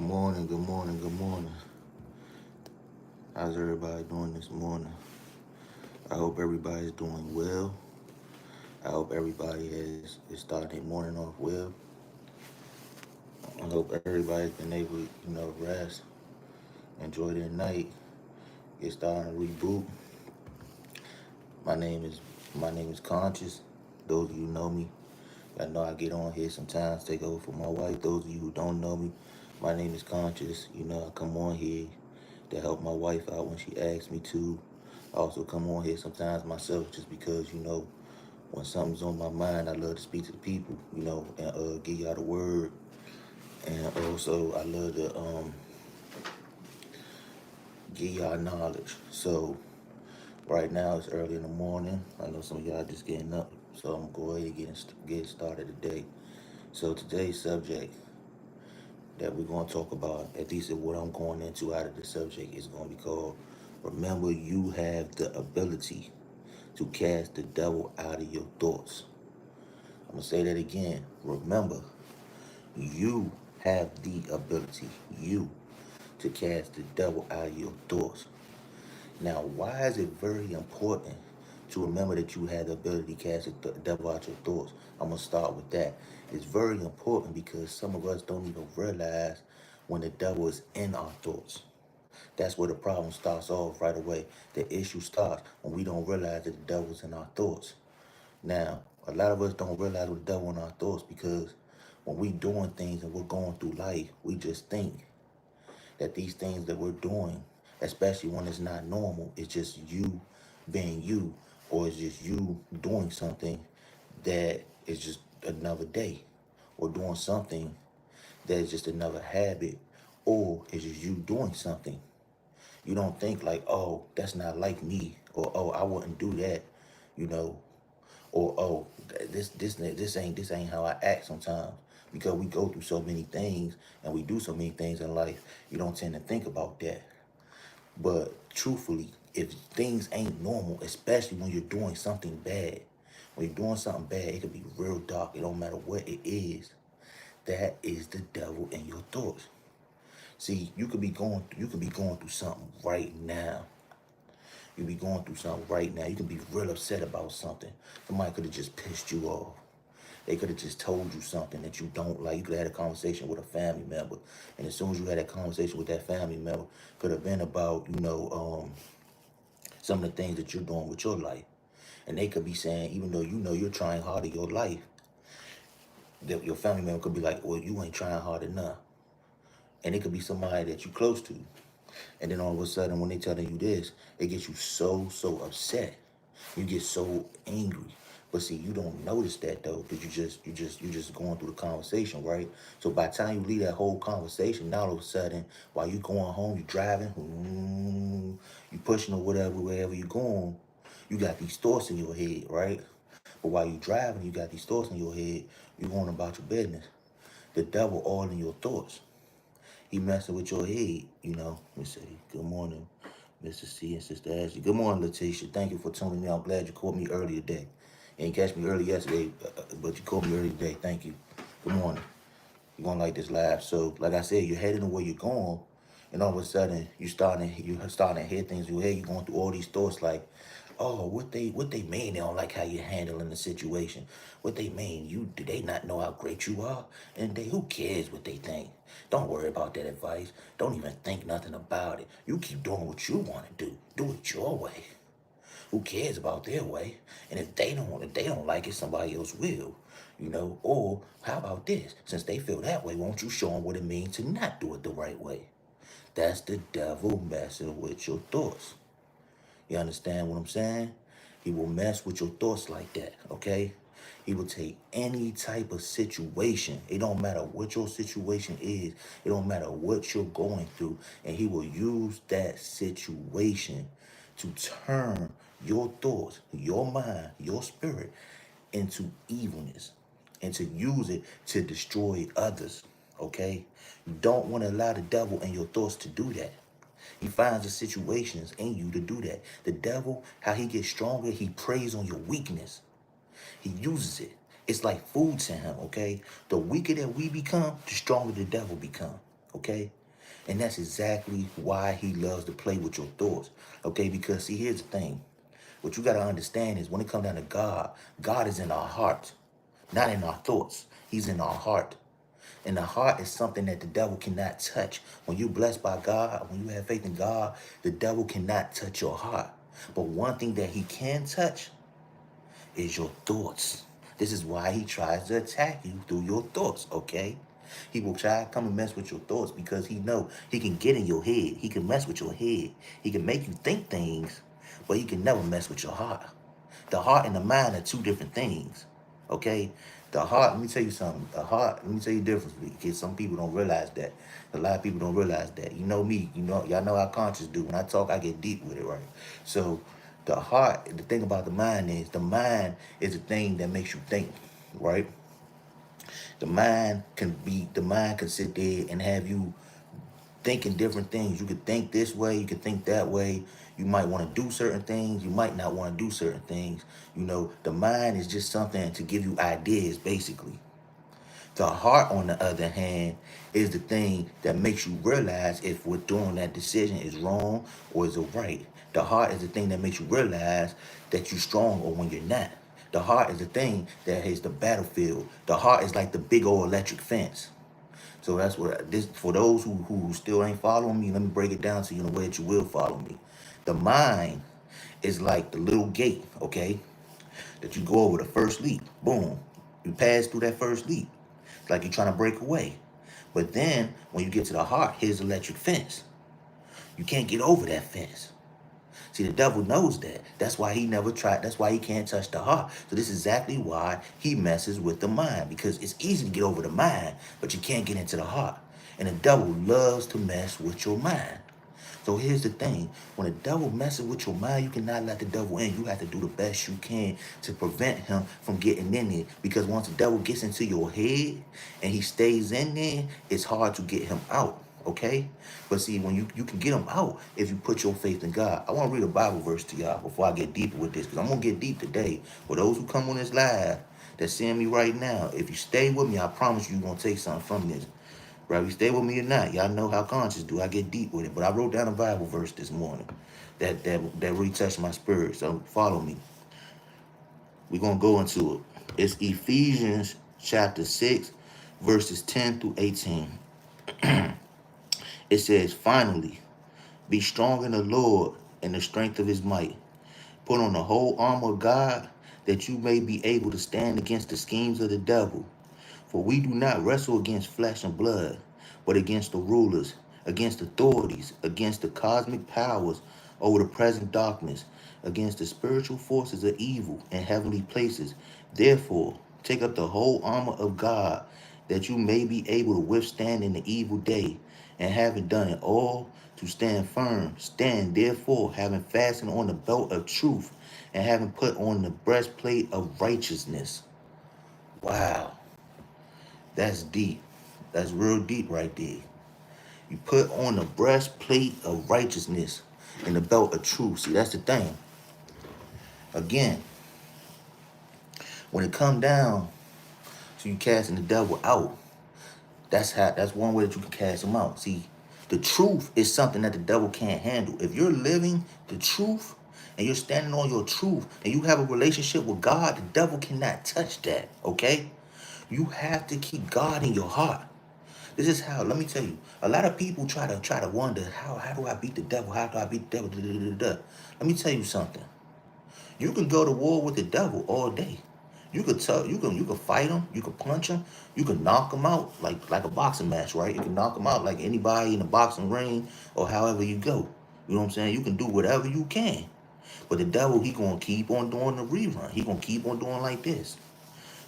morning, good morning, good morning. How's everybody doing this morning? I hope everybody's doing well. I hope everybody is starting their morning off well. I hope everybody's been able to, rest, enjoy their night, get started to reboot. My name is my name is Conscious. Those of you who know me, I know I get on here sometimes, take over for my wife. Those of you who don't know me, my name is Conscious. I come on here to help my wife out when she asks me to. I also come on here sometimes myself just because, when something's on my mind, I love to speak to the people, and give y'all the word. And also, I love to give y'all knowledge. So, right now, it's early in the morning. I know some of y'all just getting up. So, I'm going to go ahead and get started today. So, today's subject that we're going to talk about, at least what I'm going into out of the subject, is going to be called Remember You Have the Ability to Cast the Devil Out of Your Thoughts. I'm going to say that again. Remember, you have the ability, you, to cast the devil out of your thoughts. Now, why is it very important to remember that you have the ability to cast the devil out your thoughts? I'm going to start with that. It's very important because some of us don't even realize when the devil is in our thoughts. That's where the problem starts off right away. The issue starts when we don't realize that the devil's in our thoughts. Now, a lot of us don't realize what the devil in our thoughts because when we doing things and we're going through life, we just think that these things that we're doing, especially when it's not normal, it's just you being you, or it's just you doing something that is just another day, or doing something that is just another habit, or it's just you doing something. You don't think like, oh, that's not like me, or oh, I wouldn't do that, you know, or oh, this ain't how I act sometimes, because we go through so many things and we do so many things in life. You don't tend to think about that. But truthfully, if things ain't normal, especially when you're doing something bad, when you're doing something bad, it could be real dark. It don't matter what it is. That is the devil in your thoughts. See, you could be going through something right now. You be going through something right now. You can be real upset about something. Somebody could have just pissed you off. They could have just told you something that you don't like. You could have had a conversation with a family member. And as soon as you had that conversation with that family member, could have been about, some of the things that you're doing with your life. And they could be saying, even though you're trying hard in your life, that your family member could be like, well, you ain't trying hard enough. And it could be somebody that you're close to. And then all of a sudden, when they telling you this, it gets you so upset. You get so angry. But see, you don't notice that though, because you just going through the conversation, right? So by the time you leave that whole conversation, now all of a sudden, while you going home, you driving, you pushing or whatever, wherever you going, you got these thoughts in your head, right? But while you driving, you got these thoughts in your head, you going about your business. The devil all in your thoughts. He messing with your head, Let me say, good morning, Mr. C and Sister Ashley. Good morning, Letitia. Thank you for tuning in. I'm glad you caught me early today. You didn't catch me early yesterday, but you caught me early today. Thank you. Good morning. You're gonna like this live. So, like I said, you're heading to where you're going, and all of a sudden you're starting to hear things in your head. You're going through all these thoughts like, oh, what they mean they don't like how you're handling the situation. What they mean, do they not know how great you are? And who cares what they think? Don't worry about that advice. Don't even think nothing about it. You keep doing what you want to do. Do it your way. Who cares about their way? And if they don't like it, somebody else will. Or how about this? Since they feel that way, won't you show them what it means to not do it the right way? That's the devil messing with your thoughts. You understand what I'm saying? He will mess with your thoughts like that, okay? He will take any type of situation. It don't matter what your situation is. It don't matter what you're going through. And he will use that situation to turn your thoughts, your mind, your spirit into evilness and to use it to destroy others, okay? You don't want to allow the devil and your thoughts to do that. He finds the situations in you to do that. The devil, how he gets stronger, he preys on your weakness. He uses it. It's like food to him, okay? The weaker that we become, the stronger the devil become, okay? And that's exactly why he loves to play with your thoughts, okay? Because see, here's the thing. What you got to understand is when it comes down to God, God is in our heart, not in our thoughts. He's in our heart. And the heart is something that the devil cannot touch. When you're blessed by God, when you have faith in God, the devil cannot touch your heart. But one thing that he can touch is your thoughts. This is why he tries to attack you through your thoughts, okay? He will try to come and mess with your thoughts because he know he can get in your head. He can mess with your head. He can make you think things, but he can never mess with your heart. The heart and the mind are two different things, okay? The heart, let me tell you something. The heart, let me tell you the difference because some people don't realize that. A lot of people don't realize that. You know me, y'all know how conscious do. When I talk, I get deep with it, right? So the heart, the thing about the mind is the thing that makes you think, right? The mind can sit there and have you thinking different things. You could think this way, you could think that way. You might want to do certain things, you might not want to do certain things. The mind is just something to give you ideas, basically. The heart, on the other hand, is the thing that makes you realize if what doing that decision is wrong or is it right. The heart is the thing that makes you realize that you're strong or when you're not. The heart is the thing that is the battlefield. The heart is like the big old electric fence. So that's what this for those who still ain't following me. Let me break it down to you in a way that you will follow me. The mind is like the little gate, okay? That you go over the first leap. Boom. You pass through that first leap. It's like you're trying to break away. But then when you get to the heart, here's the electric fence. You can't get over that fence. See, the devil knows that. That's why he never tried. That's why he can't touch the heart. So this is exactly why he messes with the mind. Because it's easy to get over the mind, but you can't get into the heart. And the devil loves to mess with your mind. So here's the thing. When the devil messes with your mind, you cannot let the devil in. You have to do the best you can to prevent him from getting in there. Because once the devil gets into your head and he stays in there, it's hard to get him out. Okay? But see, when you can get him out if you put your faith in God. I want to read a Bible verse to y'all before I get deeper with this. Because I'm going to get deep today. For those who come on this live that's seeing me right now, if you stay with me, I promise you're going to take something from this. Right, you stay with me or not. Y'all know how conscious do. I get deep with it. But I wrote down a Bible verse this morning that really touched my spirit. So follow me. We're going to go into it. It's Ephesians chapter 6, verses 10 through 18. It says, finally, be strong in the Lord and the strength of his might. Put on the whole armor of God that you may be able to stand against the schemes of the devil. For we do not wrestle against flesh and blood, but against the rulers, against authorities, against the cosmic powers over the present darkness, against the spiritual forces of evil in heavenly places. Therefore, take up the whole armor of God, that you may be able to withstand in the evil day, and having done it all, to stand firm. Stand therefore, having fastened on the belt of truth, and having put on the breastplate of righteousness. Wow. That's deep. That's real deep right there. You put on the breastplate of righteousness and the belt of truth. See, that's the thing. Again, when it come down to you casting the devil out, that's one way that you can cast him out. See, the truth is something that the devil can't handle. If you're living the truth and you're standing on your truth and you have a relationship with God, the devil cannot touch that, okay? You have to keep God in your heart. This is how, let me tell you, a lot of people try to wonder, how do I beat the devil? How do I beat the devil? Da, da, da, da, da. Let me tell you something. You can go to war with the devil all day. You could fight him, you could punch him, you could knock him out like a boxing match, right? You can knock him out like anybody in a boxing ring or however you go. You know what I'm saying? You can do whatever you can. But the devil, he gonna keep on doing the rerun. He gonna keep on doing like this.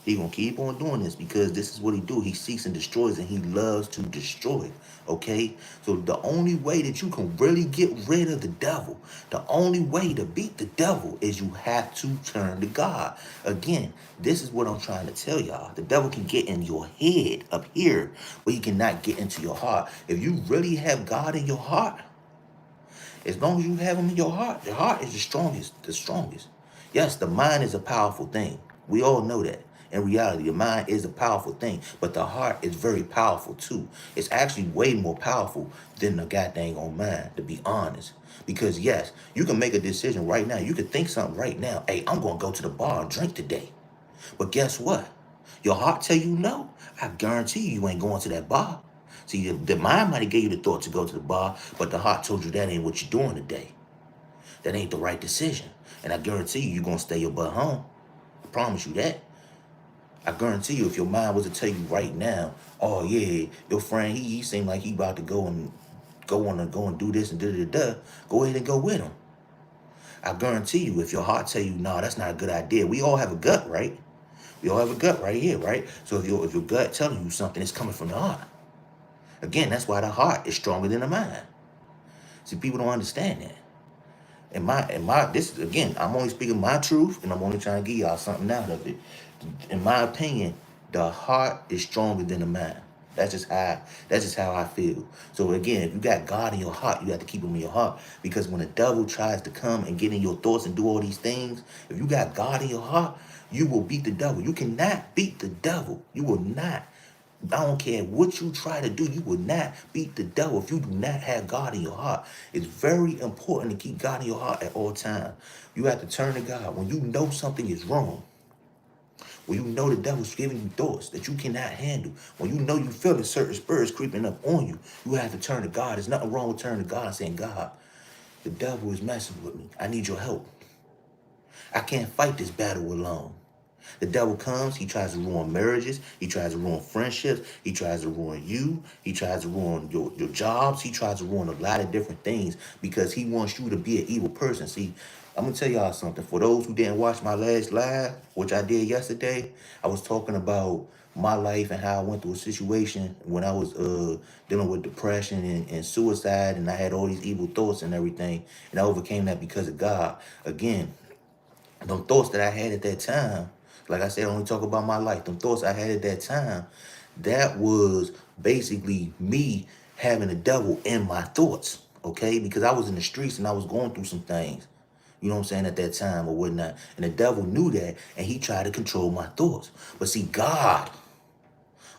He gonna keep on doing this because this is what he do. He seeks and destroys, and he loves to destroy. Okay, so the only way that you can really get rid of the devil, the only way to beat the devil is you have to turn to God. Again, this is what I'm trying to tell y'all. The devil can get in your head up here, but he cannot get into your heart. If you really have God in your heart, as long as you have him in your heart is the strongest. Yes, the mind is a powerful thing. We all know that. In reality, the mind is a powerful thing, but the heart is very powerful too. It's actually way more powerful than the goddamn on mind, to be honest. Because yes, you can make a decision right now. You can think something right now. Hey, I'm gonna go to the bar and drink today. But guess what? Your heart tell you no. I guarantee you ain't going to that bar. See, the mind might have gave you the thought to go to the bar, but the heart told you that ain't what you're doing today. That ain't the right decision. And I guarantee you, you're going to stay your butt home. I promise you that. I guarantee you, if your mind was to tell you right now, oh yeah, your friend, he seemed like he about to go and do this and da da da, go ahead and go with him. I guarantee you, if your heart tell you, no, that's not a good idea. We all have a gut, right? We all have a gut right here, right? So if your gut telling you something, it's coming from the heart. Again, that's why the heart is stronger than the mind. See, people don't understand that. This is, again, I'm only speaking my truth, and I'm only trying to give y'all something out of it. In my opinion, the heart is stronger than the mind. That's just how I feel. So again, if you got God in your heart, you have to keep him in your heart. Because when the devil tries to come and get in your thoughts and do all these things, if you got God in your heart, you will beat the devil. You cannot beat the devil. You will not. I don't care what you try to do, you will not beat the devil if you do not have God in your heart. It's very important to keep God in your heart at all times. You have to turn to God. When you know something is wrong, when you know the devil's giving you thoughts that you cannot handle, when you know you feel a certain spirits creeping up on you, you have to turn to God. There's nothing wrong with turning to God and saying, God, the devil is messing with me. I need your help. I can't fight this battle alone. The devil comes, he tries to ruin marriages, he tries to ruin friendships, he tries to ruin you, he tries to ruin your jobs, he tries to ruin a lot of different things because he wants you to be an evil person. See, I'm gonna tell y'all something. For those who didn't watch my last live, which I did yesterday, I was talking about my life and how I went through a situation when I was dealing with depression and suicide, and I had all these evil thoughts and everything, and I overcame that because of God. Again, them thoughts that I had at that time, like I said, I only talk about my life. Them thoughts I had at that time, that was basically me having the devil in my thoughts, okay? Because I was in the streets and I was going through some things, you know what I'm saying, at that time or whatnot. And the devil knew that and he tried to control my thoughts. But see, God,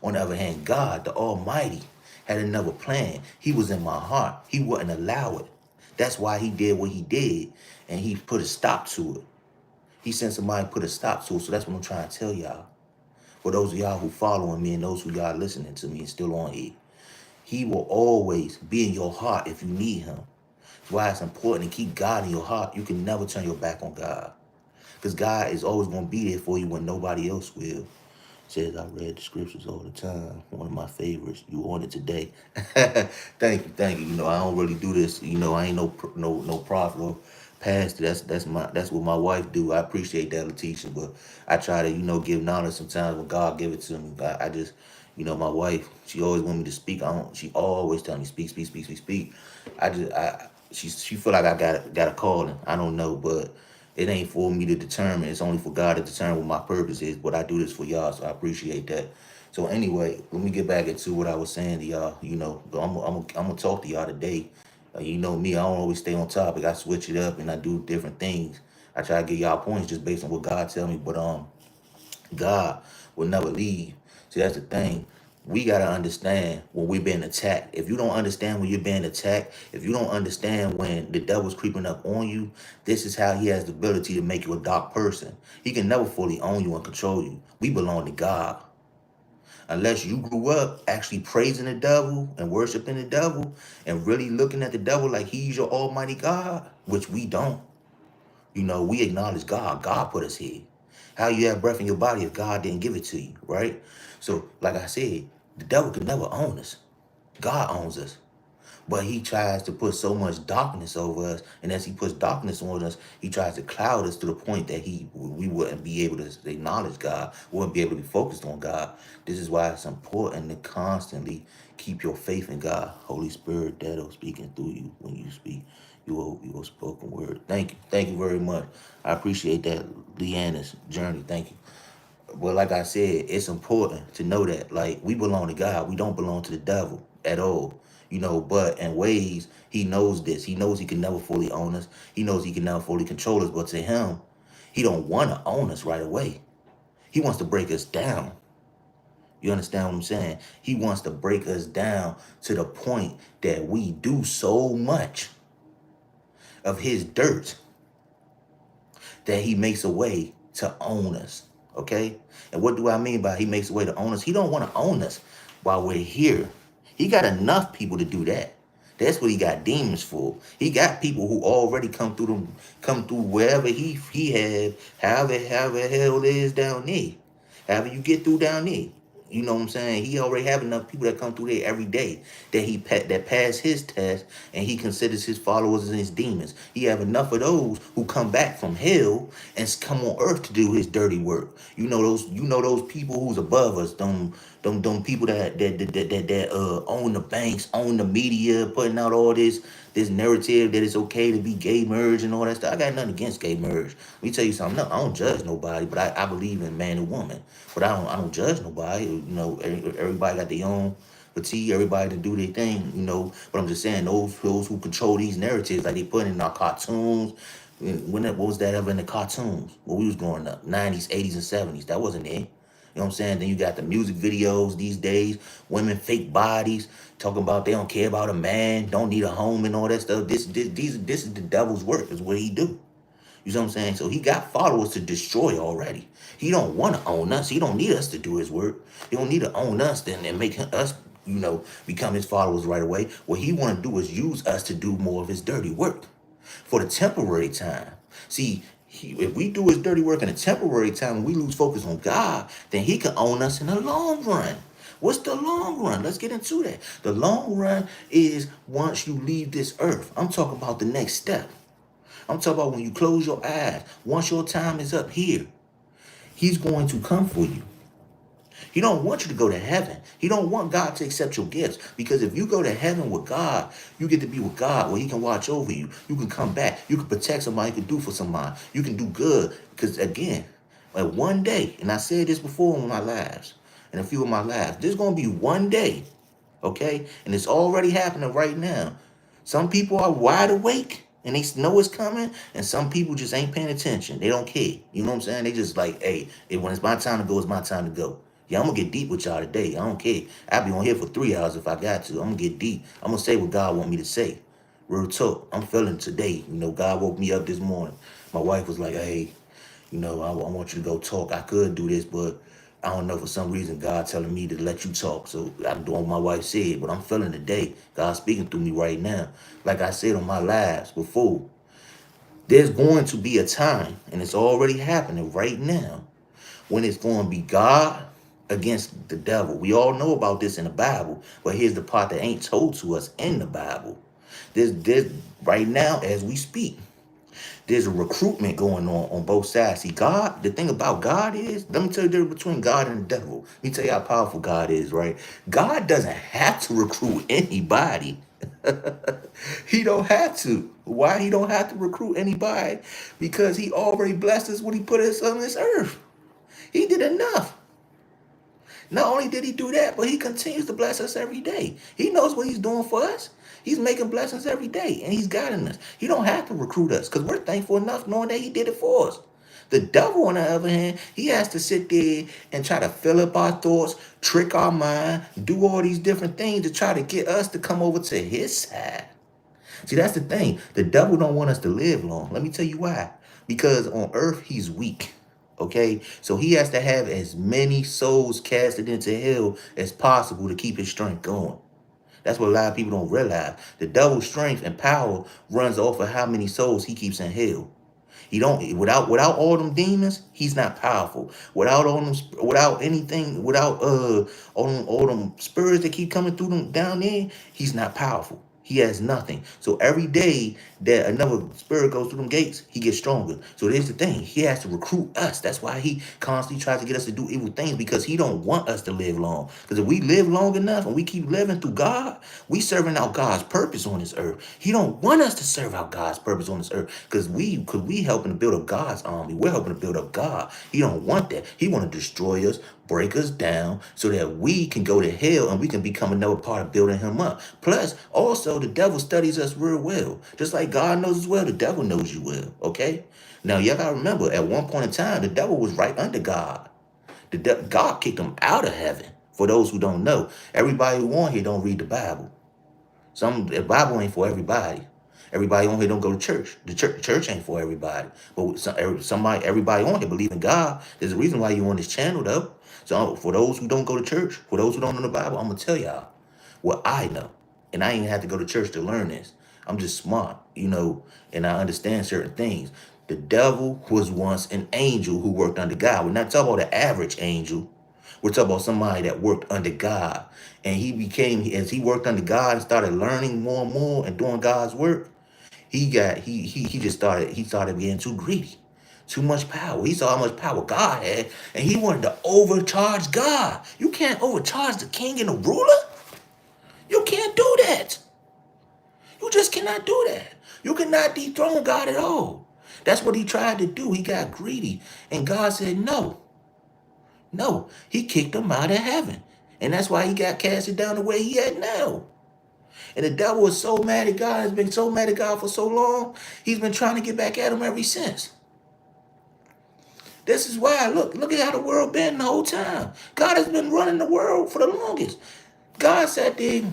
on the other hand, God, the Almighty, had another plan. He was in my heart. He wouldn't allow it. That's why he did what he did and he put a stop to it. He sent somebody to put a stop to it. So that's what I'm trying to tell y'all. For those of y'all who following me and those who y'all listening to me and still on here, he will always be in your heart if you need him. That's why it's important to keep God in your heart. You can never turn your back on God. Because God is always going to be there for you when nobody else will. Says I read the scriptures all the time. One of my favorites. You on it today. Thank you. You know, I don't really do this. You know, I ain't no prophet or pastor. That's what my wife do. I appreciate that, Letitia, but I try to, give knowledge sometimes when God give it to me. I just, my wife, she always want me to speak. She always tell me speak. She feel like I got a calling. I don't know, but it ain't for me to determine. It's only for God to determine what my purpose is. But I do this for y'all, so I appreciate that. So anyway, let me get back into what I was saying to y'all. I'm gonna talk to y'all today. You know me, I don't always stay on topic. I switch it up and I do different things. I try to get y'all points just based on what God tell me. But God will never leave. See, that's the thing. We got to understand when we're being attacked. If you don't understand when you're being attacked, if you don't understand when the devil's creeping up on you, this is how he has the ability to make you a dark person. He can never fully own you and control you. We belong to God. Unless you grew up actually praising the devil and worshiping the devil and really looking at the devil like he's your almighty God, which we don't. We acknowledge God. God put us here. How you have breath in your body if God didn't give it to you, right? So, like I said, the devil could never own us. God owns us. But he tries to put so much darkness over us, and as he puts darkness on us, he tries to cloud us to the point that we wouldn't be able to acknowledge God, wouldn't be able to be focused on God. This is why it's important to constantly keep your faith in God. Holy Spirit, Daddo speaking through you when you speak your spoken word. Thank you very much. I appreciate that, Leanna's journey. Thank you. But like I said, it's important to know that, like, we belong to God. We don't belong to the devil at all. But in ways, he knows this. He knows he can never fully own us. He knows he can never fully control us. But to him, he don't want to own us right away. He wants to break us down. You understand what I'm saying? He wants to break us down to the point that we do so much of his dirt that he makes a way to own us. Okay? And what do I mean by he makes a way to own us? He don't want to own us while we're here. He got enough people to do that. That's what he got demons for. He got people who already come through wherever he had, however hell it is down there. However you get through down there. You know what I'm saying? He already have enough people that come through there every day that that pass his test, and he considers his followers and his demons. He have enough of those who come back from hell and come on earth to do his dirty work. You know those people who's above us, them people that own the banks, own the media, putting out all this narrative that it's okay to be gay merge and all that stuff. I got nothing against gay merge. Let me tell you something. No, I don't judge nobody, but I believe in man and woman. But I don't judge nobody. You know, everybody got their own fatigue, everybody to do their thing, you know. But I'm just saying those who control these narratives, like they put in our cartoons. What was that ever in the cartoons when we was growing up? 90s, 80s, and 70s. This wasn't it. You know what I'm saying? Then you got the music videos these days, women fake bodies, talking about they don't care about a man, don't need a home and all that stuff. This is the devil's work, is what he do. You know what I'm saying? So he got followers to destroy already. He don't want to own us. He don't need us to do his work. He don't need to own us then and make us, become his followers right away. What he want to do is use us to do more of his dirty work for the temporary time. See, if we do his dirty work in a temporary time and we lose focus on God, then he can own us in the long run. What's the long run? Let's get into that. The long run is once you leave this earth. I'm talking about the next step. I'm talking about when you close your eyes. Once your time is up here, he's going to come for you. He don't want you to go to heaven. He don't want God to accept your gifts. Because if you go to heaven with God, you get to be with God where he can watch over you. You can come back. You can protect somebody. You can do for somebody. You can do good. Because again, like one day, and I said this before in my lives, in a few of my lives, there's going to be one day, okay? And it's already happening right now. Some people are wide awake and they know it's coming, and some people just ain't paying attention. They don't care. You know what I'm saying? They just like, hey, when it's my time to go, it's my time to go. Yeah, I'm gonna get deep with y'all today. I don't care. I'll be on here for 3 hours if I got to. I'm gonna get deep. I'm gonna say what God want me to say. Real talk. I'm feeling today. God woke me up this morning. My wife was like, hey, I want you to go talk. I could do this, but I don't know, for some reason, God telling me to let you talk. So I'm doing what my wife said, but I'm feeling today. God speaking through me right now. Like I said on my lives before, there's going to be a time, and it's already happening right now, when it's going to be God against the devil. We all know about this in the Bible, but here's the part that ain't told to us in the Bible. There's right now as we speak, there's a recruitment going on both sides. See, God, the thing about God is, let me tell you the difference between God and the devil. Let me tell you how powerful God is, right? God doesn't have to recruit anybody. He don't have to. Why he don't have to recruit anybody? Because he already blessed us when he put us on this earth. He did enough. Not only did he do that, but he continues to bless us every day. He knows what he's doing for us. He's making blessings every day, and he's guiding us. He don't have to recruit us because we're thankful enough knowing that he did it for us. The devil, on the other hand, he has to sit there and try to fill up our thoughts, trick our mind, do all these different things to try to get us to come over to his side. See, that's the thing. The devil don't want us to live long. Let me tell you why. Because on earth, he's weak. Okay? So he has to have as many souls casted into hell as possible to keep his strength going. That's what a lot of people don't realize. The devil's strength and power runs off of how many souls he keeps in hell. He don't without all them demons, he's not powerful. Without all them, without anything, without all them spirits that keep coming through them down there, he's not powerful. He has nothing. So every day that another spirit goes through them gates, he gets stronger. So there's the thing. He has to recruit us. That's why he constantly tries to get us to do evil things, because he don't want us to live long. Because if we live long enough and we keep living through God, we serving out God's purpose on this earth. He don't want us to serve out God's purpose on this earth, because we helping to build up God's army. We're helping to build up God. He don't want that. He want to destroy us, break us down, so that we can go to hell and we can become another part of building him up. Plus, also, the devil studies us real well. Just like God knows us well, the devil knows you well, okay? Now, you gotta remember, at one point in time, the devil was right under God. God kicked him out of heaven. For those who don't know, everybody who on here don't read the Bible. The Bible ain't for everybody. Everybody on here don't go to church. The church ain't for everybody. But everybody on here believe in God. There's a reason why you on this channel though. So for those who don't go to church, for those who don't know the Bible, I'm gonna tell y'all what I know. And I ain't have to go to church to learn this. I'm just smart, and I understand certain things. The devil was once an angel who worked under God. We're not talking about the average angel. We're talking about somebody that worked under God. And as he worked under God and started learning more and more and doing God's work, he started getting too greedy. Too much power. He saw how much power God had, and he wanted to overcharge God. You can't overcharge the king and the ruler. You can't do that. You just cannot do that. You cannot dethrone God at all. That's what he tried to do. He got greedy. And God said, no. No. He kicked him out of heaven. And that's why he got casted down the way he had now. And the devil is so mad at God, has been so mad at God for so long, he's been trying to get back at him ever since. This is why, look at how the world been the whole time. God has been running the world for the longest. God said they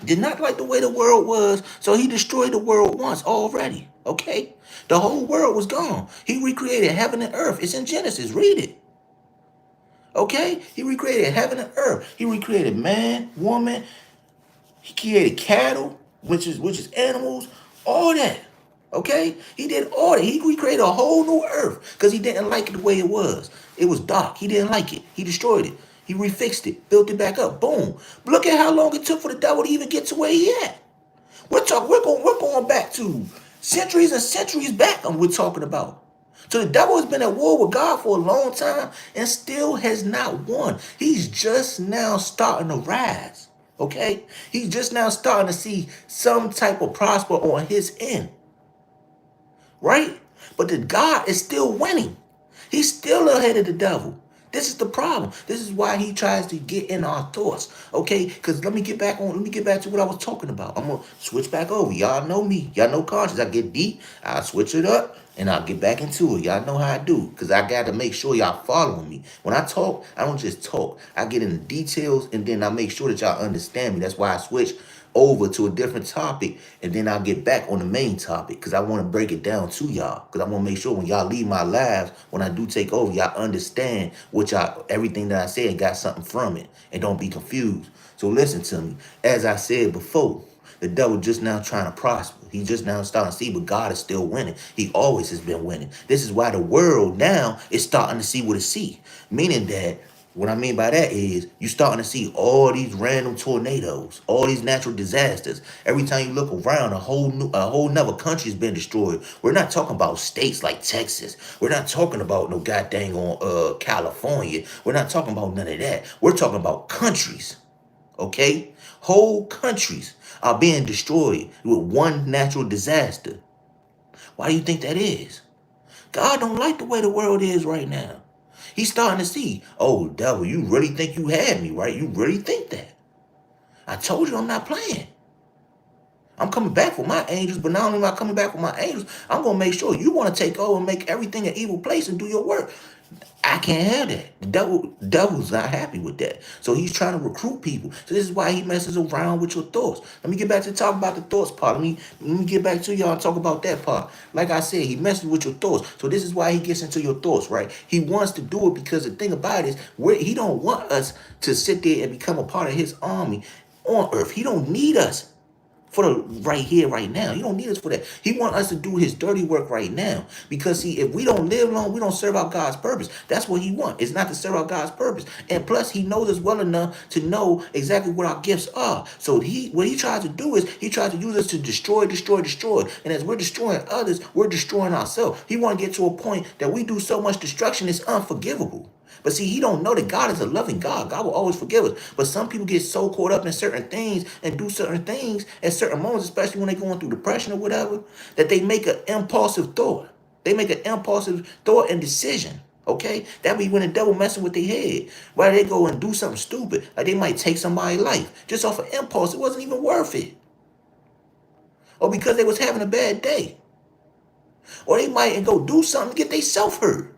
did not like the way the world was, so he destroyed the world once already, okay? The whole world was gone. He recreated heaven and earth. It's in Genesis. Read it, okay? He recreated heaven and earth. He recreated man, woman. He created cattle, which is animals, all that. Okay? He did all that. He recreated a whole new earth because he didn't like it the way it was. It was dark. He didn't like it. He destroyed it. He refixed it, built it back up. Boom. Look at how long it took for the devil to even get to where he at. We're going back to centuries and centuries back. We're talking about. So the devil has been at war with God for a long time and still has not won. He's just now starting to rise. Okay? He's just now starting to see some type of prosper on his end. Right? But the God is still winning. He's still ahead of the devil. This is the problem. This is why he tries to get in our thoughts. Okay? Because let me get back to what I was talking about. I'm gonna switch back over. Y'all know me. Y'all know conscious. I get deep. I'll switch it up and I'll get back into it. Y'all know how I do. Because I got to make sure y'all following me. When I talk, I don't just talk. I get into details and then I make sure that y'all understand me. That's why I switch over to a different topic and then I'll get back on the main topic because I want to break it down to y'all because I want to make sure when y'all leave my lives, when I do take over, y'all understand everything that I said got something from it and don't be confused. So listen to me. As I said before, the devil just now trying to prosper. He just now starting to see, but God is still winning. He always has been winning. This is why the world now is starting to see what it see, meaning that what I mean by that is you starting to see all these random tornadoes, all these natural disasters. Every time you look around, a whole nother country has been destroyed. We're not talking about states like Texas. We're not talking about no goddamn on California. We're not talking about none of that. We're talking about countries. Okay? Whole countries are being destroyed with one natural disaster. Why do you think that is? God don't like the way the world is right now. He's starting to see, oh, devil, you really think you had me, right? You really think that. I told you I'm not playing. I'm coming back for my angels, but not only am I coming back for my angels, I'm going to make sure you want to take over and make everything an evil place and do your work. I can't have that. The devil's not happy with that. So he's trying to recruit people. So this is why he messes around with your thoughts. Let me get back to talk about the thoughts part. Let me get back to y'all and talk about that part. Like I said, he messes with your thoughts. So this is why he gets into your thoughts, right? He wants to do it because the thing about it is he don't want us to sit there and become a part of his army on earth. He don't need us for the right here, right now. He don't need us for that. He want us to do his dirty work right now. Because see, if we don't live long, we don't serve out God's purpose. That's what he want. It's not to serve out God's purpose. And plus, he knows us well enough to know exactly what our gifts are. So what he tries to do is he tries to use us to destroy. And as we're destroying others, we're destroying ourselves. He want to get to a point that we do so much destruction, it's unforgivable. But see, he don't know that God is a loving God. God will always forgive us. But some people get so caught up in certain things and do certain things at certain moments, especially when they're going through depression or whatever, that they make an impulsive thought. They make an impulsive thought and decision. Okay? That be when the devil messing with their head. Why they go and do something stupid. Like they might take somebody's life just off of impulse. It wasn't even worth it. Or because they was having a bad day. Or they might go do something to get themselves hurt.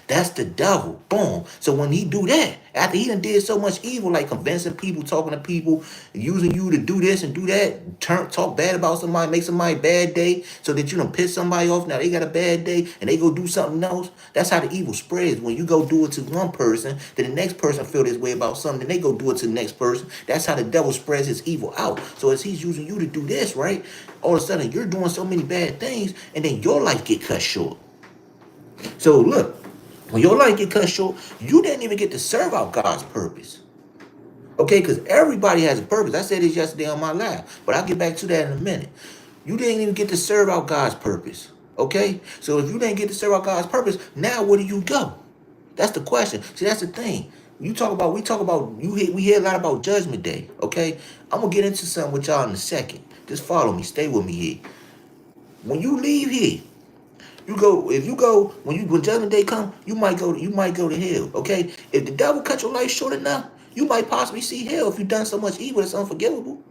That's the devil. Boom. So when he do that, after he done did so much evil, like convincing people, talking to people, using you to do this and do that, talk bad about somebody, make somebody bad day, so that you done piss somebody off. Now they got a bad day and they go do something else. That's how the evil spreads. When you go do it to one person, then the next person feel this way about something, then they go do it to the next person. That's how the devil spreads his evil out. So as he's using you to do this, right? All of a sudden you're doing so many bad things, and then your life get cut short. So look, when your life get cut short, you didn't even get to serve out God's purpose. Okay, because everybody has a purpose. I said this yesterday on my live, but I'll get back to that in a minute. You didn't even get to serve out God's purpose. Okay? So if you didn't get to serve out God's purpose, now where do you go? That's the question. See, that's the thing. We talk about we hear a lot about Judgment Day. Okay? I'm gonna get into something with y'all in a second. Just follow me, stay with me here. When you leave here, when Judgment Day come, you might go to hell. Okay, if the devil cut your life short enough, you might possibly see hell if you've done so much evil that's unforgivable.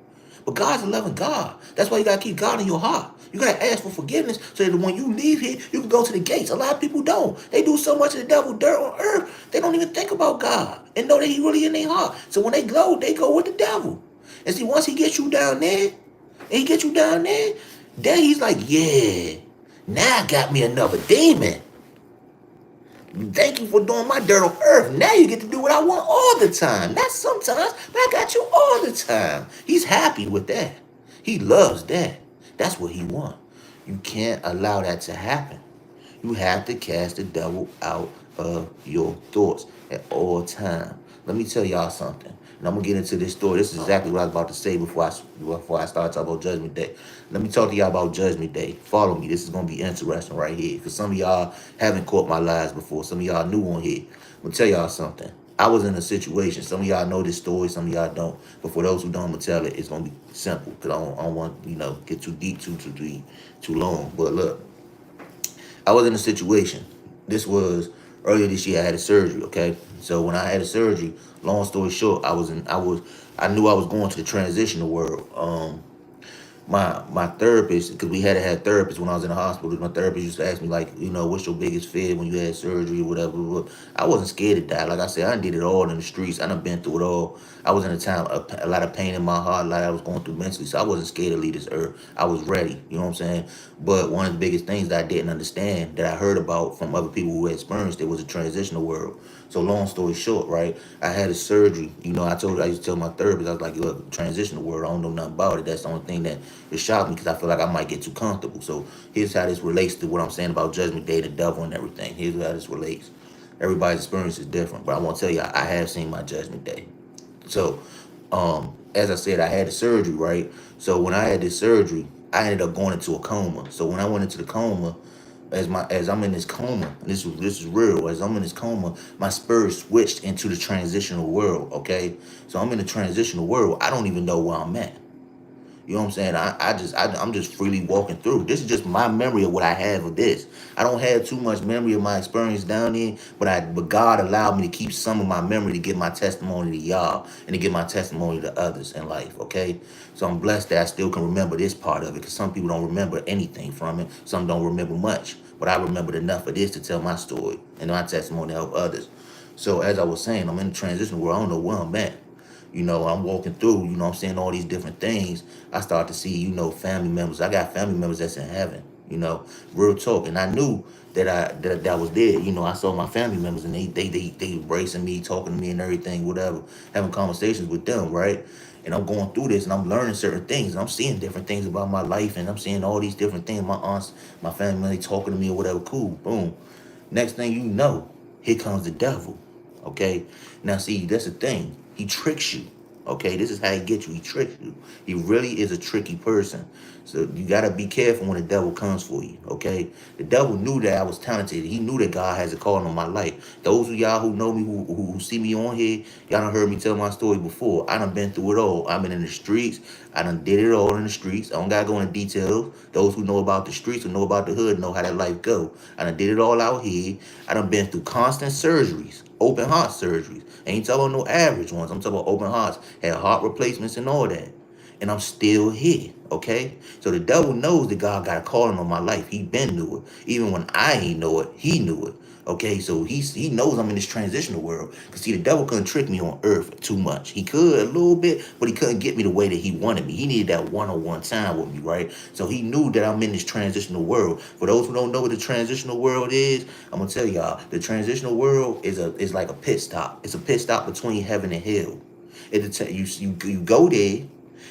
But God's a loving God. That's why you gotta keep God in your heart. You gotta ask for forgiveness so that when you leave here, you can go to the gates. A lot of people don't. They do so much of the devil dirt on earth, they don't even think about God and know that He really in their heart. So when they go with the devil. And see, once he gets you down there, then he's like, yeah. Now I got me another demon. Thank you for doing my dirt on earth. Now you get to do what I want all the time. Not sometimes, but I got you all the time. He's happy with that. He loves that. That's what he wants. You can't allow that to happen. You have to cast the devil out of your thoughts at all times. Let me tell y'all something. And I'm going to get into this story. This is exactly what I was about to say before I start talking about Judgment Day. Let me talk to y'all about Judgment Day. Follow me. This is going to be interesting right here. Because some of y'all haven't caught my lies before. Some of y'all new on here. I'm going to tell y'all something. I was in a situation. Some of y'all know this story. Some of y'all don't. But for those who don't, I'm going to tell it. It's going to be simple. Because I don't want to, get too deep, too deep, too long. But look. I was in a situation. This was earlier this year. I had a surgery. Okay, so when I had a surgery, long story short, I knew I was going to the transitional world. My therapist, because we had to have therapists when I was in the hospital. My therapist used to ask me like, what's your biggest fear when you had surgery or whatever. I wasn't scared to die. Like I said, I did it all in the streets. I done been through it all. I was in a time a lot of pain in my heart, like I was going through mentally. So I wasn't scared to leave this earth. I was ready. You know what I'm saying? But one of the biggest things that I didn't understand, that I heard about from other people who had experienced it, was a transitional world. So long story short, right? I had a surgery. I used to tell my therapist, I was like, look, transitional world, I don't know nothing about it. That's the only thing that it shocked me because I feel like I might get too comfortable. So here's how this relates to what I'm saying about Judgment Day, the devil, and everything. Here's how this relates. Everybody's experience is different, but I want to tell you, I have seen my Judgment Day. So, as I said, I had the surgery, right? So when I had this surgery, I ended up going into a coma. So when I went into the coma, as I'm in this coma, and this is real. As I'm in this coma, my spirit switched into the transitional world. Okay, so I'm in the transitional world. I don't even know where I'm at. You know what I'm saying? I'm just freely walking through. This is just my memory of what I have of this. I don't have too much memory of my experience down there, but God allowed me to keep some of my memory to give my testimony to y'all and to give my testimony to others in life. Okay, so I'm blessed that I still can remember this part of it, because some people don't remember anything from it. Some don't remember much, but I remembered enough of this to tell my story and my testimony to help others. So as I was saying, I'm in the transition where I don't know where I'm at. I'm walking through, I'm seeing all these different things. I start to see, family members. I got family members that's in heaven, real talk. And I knew that was there. I saw my family members, and they embracing me, talking to me and everything, whatever, having conversations with them, right? And I'm going through this and I'm learning certain things, and I'm seeing different things about my life, and I'm seeing all these different things. My aunts, my family talking to me or whatever, cool, boom. Next thing you know, here comes the devil. Okay? Now see, that's the thing. He tricks you. Okay, this is how he gets you. He tricks you. He really is a tricky person. So you gotta be careful when the devil comes for you. Okay, the devil knew that I was talented. He knew that God has a calling on my life. Those of y'all who know me, who see me on here, y'all done heard me tell my story before. I done been through it all. I've been in the streets. I done did it all in the streets. I don't gotta go into details. Those who know about the streets, who know about the hood, know how that life go. I done did it all out here. I done been through constant surgeries, open heart surgeries. I ain't talking about no average ones. I'm talking about open hearts. Had heart replacements and all that. And I'm still here, okay? So the devil knows that God got a calling on my life. He been knew it. Even when I ain't know it, he knew it. Okay, so he knows I'm in this transitional world. Cause see, the devil couldn't trick me on earth too much. He could a little bit, but he couldn't get me the way that he wanted me. He needed that one-on-one time with me, right? So he knew that I'm in this transitional world. For those who don't know what the transitional world is, I'm gonna tell y'all, the transitional world is like a pit stop. It's a pit stop between heaven and hell. You go there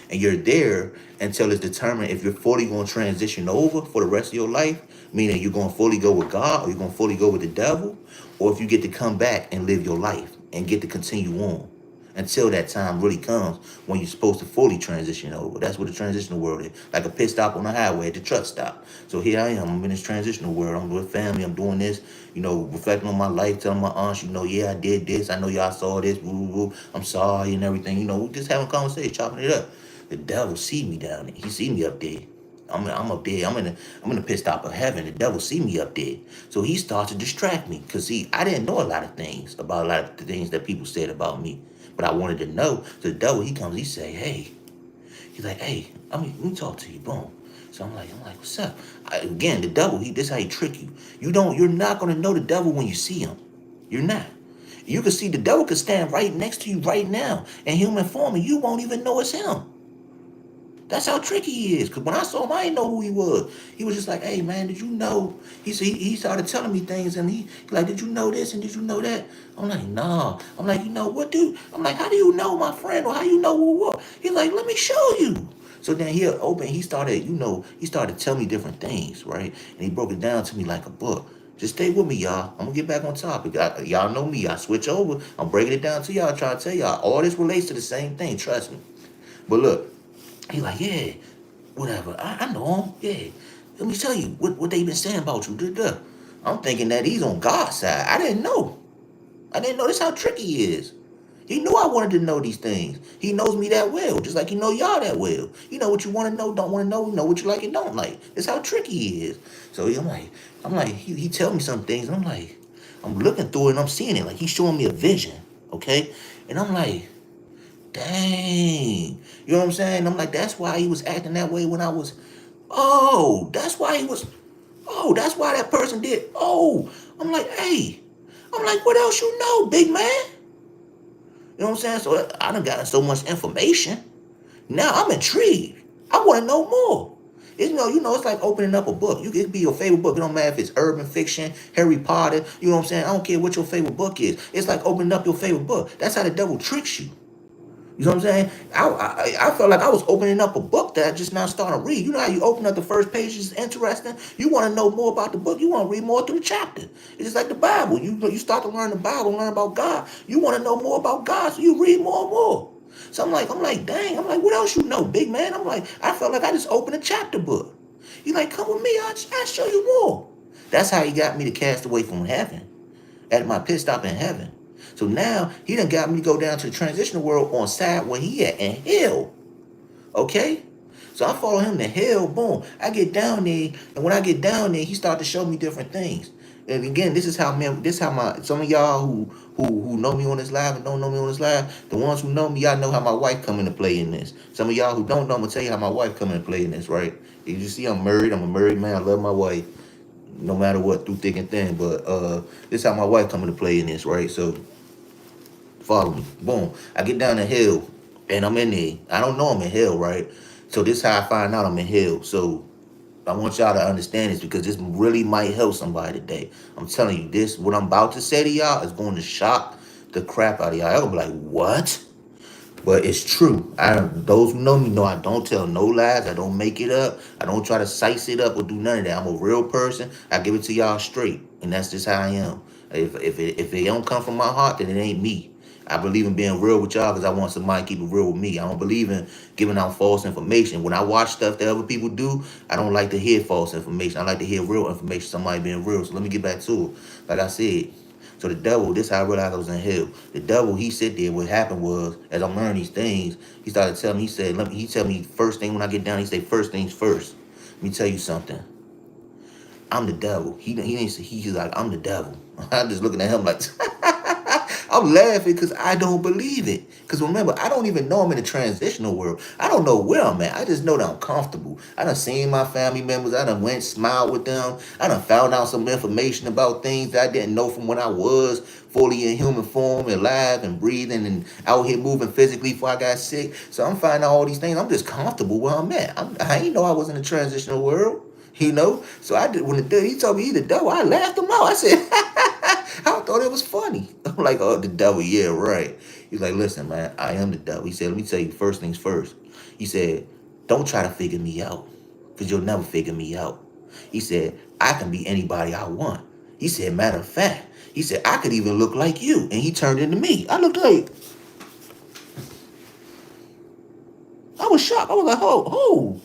and you're there until it's determined if you're fully going to transition over for the rest of your life, meaning you're going to fully go with God or you're going to fully go with the devil, or if you get to come back and live your life and get to continue on until that time really comes when you're supposed to fully transition over. That's what the transitional world is, like a pit stop on the highway at the truck stop. So here I am, I'm in this transitional world, I'm with family, I'm doing this, reflecting on my life, telling my aunts, yeah, I did this, I know y'all saw this, woo, woo, woo, I'm sorry and everything, we just having a conversation, chopping it up. The devil see me down there. He see me up there. I'm up there. I'm in the pit stop of heaven. The devil see me up there. So he starts to distract me. Cause see, I didn't know a lot of things about a lot of the things that people said about me. But I wanted to know. So the devil, he comes, he say, hey. He's like, hey, let me talk to you. Boom. So I'm like, what's up? Again, the devil, this how he trick you. You're not gonna know the devil when you see him. You're not. You can see the devil could stand right next to you right now in human form, and you won't even know it's him. That's how tricky he is. Cause when I saw him, I didn't know who he was. He was just like, "Hey man, did you know?" He started telling me things, and he like, "Did you know this and did you know that?" I'm like, "Nah." I'm like, what do? I'm like, "How do you know my friend, or how you know who what?" He's like, "Let me show you." So then he'll open. He started, he started telling me different things, right? And he broke it down to me like a book. Just stay with me, y'all. I'm gonna get back on topic. Y'all know me. I switch over. I'm breaking it down to y'all, trying to tell y'all all this relates to the same thing. Trust me. But look. He like, yeah, whatever. I know him. Yeah. Let me tell you what they been saying about you. Duh, duh. I'm thinking that he's on God's side. I didn't know. I didn't know this how tricky he is. He knew I wanted to know these things. He knows me that well, just like he know y'all that well. You know what you want to know, don't want to know what you like and don't like. That's how tricky he is. So he tell me some things, and I'm looking through it and I'm seeing it. Like he's showing me a vision, okay? And I'm like, dang. You know what I'm saying? I'm like, that's why he was acting that way when I was, that's why he was, that's why that person did. I'm like, hey, I'm like, what else you know, big man? You know what I'm saying? So I done gotten so much information. Now I'm intrigued. I want to know more. It's, it's like opening up a book. It could be your favorite book. It don't matter if it's urban fiction, Harry Potter. You know what I'm saying? I don't care what your favorite book is. It's like opening up your favorite book. That's how the devil tricks you. You know what I'm saying? I felt like I was opening up a book that I just now started to read. You know how you open up the first page is interesting? You want to know more about the book. You want to read more through the chapter. It's just like the Bible. You start to learn the Bible, learn about God. You want to know more about God, so you read more and more. So I'm like, dang. I'm like, what else you know, big man? I'm like, I felt like I just opened a chapter book. He's like, come with me. I'll show you more. That's how he got me to cast away from heaven at my pit stop in heaven. So now he done got me to go down to the transitional world on side where he at in hell. Okay? So I follow him to hell, boom. I get down there, and when I get down there, he started to show me different things. And again, this is how some of y'all who know me on this live and don't know me on this live, the ones who know me, y'all know how my wife come into play in this. Some of y'all who don't know, I'm gonna tell you how my wife come into play in this, right? You see, I'm married, I'm a married man, I love my wife, no matter what, through thick and thin. But this is how my wife come into play in this, right? So follow me. Boom. I get down the hill and I'm in there. I don't know I'm in hell, right? So this is how I find out I'm in hell. So I want y'all to understand this because this really might help somebody today. I'm telling you, this, what I'm about to say to y'all is going to shock the crap out of y'all. Y'all gonna be like, what? But it's true. Those who know me know I don't tell no lies. I don't make it up. I don't try to size it up or do none of that. I'm a real person. I give it to y'all straight. And that's just how I am. If it don't come from my heart, then it ain't me. I believe in being real with y'all because I want somebody to keep it real with me. I don't believe in giving out false information. When I watch stuff that other people do, I don't like to hear false information. I like to hear real information, somebody being real. So let me get back to it. Like I said, so the devil, this is how I realized I was in hell. The devil, he sit there. What happened was, as I'm learning these things, he started telling me, he tell me first thing when I get down, he say, first things first. Let me tell you something. I'm the devil. He's like, I'm the devil. I'm just looking at him like, I'm laughing because I don't believe it. Because remember, I don't even know I'm in a transitional world. I don't know where I'm at. I just know that I'm comfortable. I done seen my family members. I done went smiled with them. I done found out some information about things that I didn't know from when I was fully in human form, alive and breathing and out here moving physically before I got sick. So I'm finding out all these things. I'm just comfortable where I'm at. I ain't know I was in a transitional world. So I did when he told me he the devil, I laughed him out. I said, I thought it was funny. I'm like, oh, the devil, yeah, right. He's like, listen, man, I am the devil. He said, let me tell you first things first. He said, don't try to figure me out, because you'll never figure me out. He said, I can be anybody I want. He said, matter of fact, he said, I could even look like you. And he turned into me. I looked like, I was shocked. I was like, oh.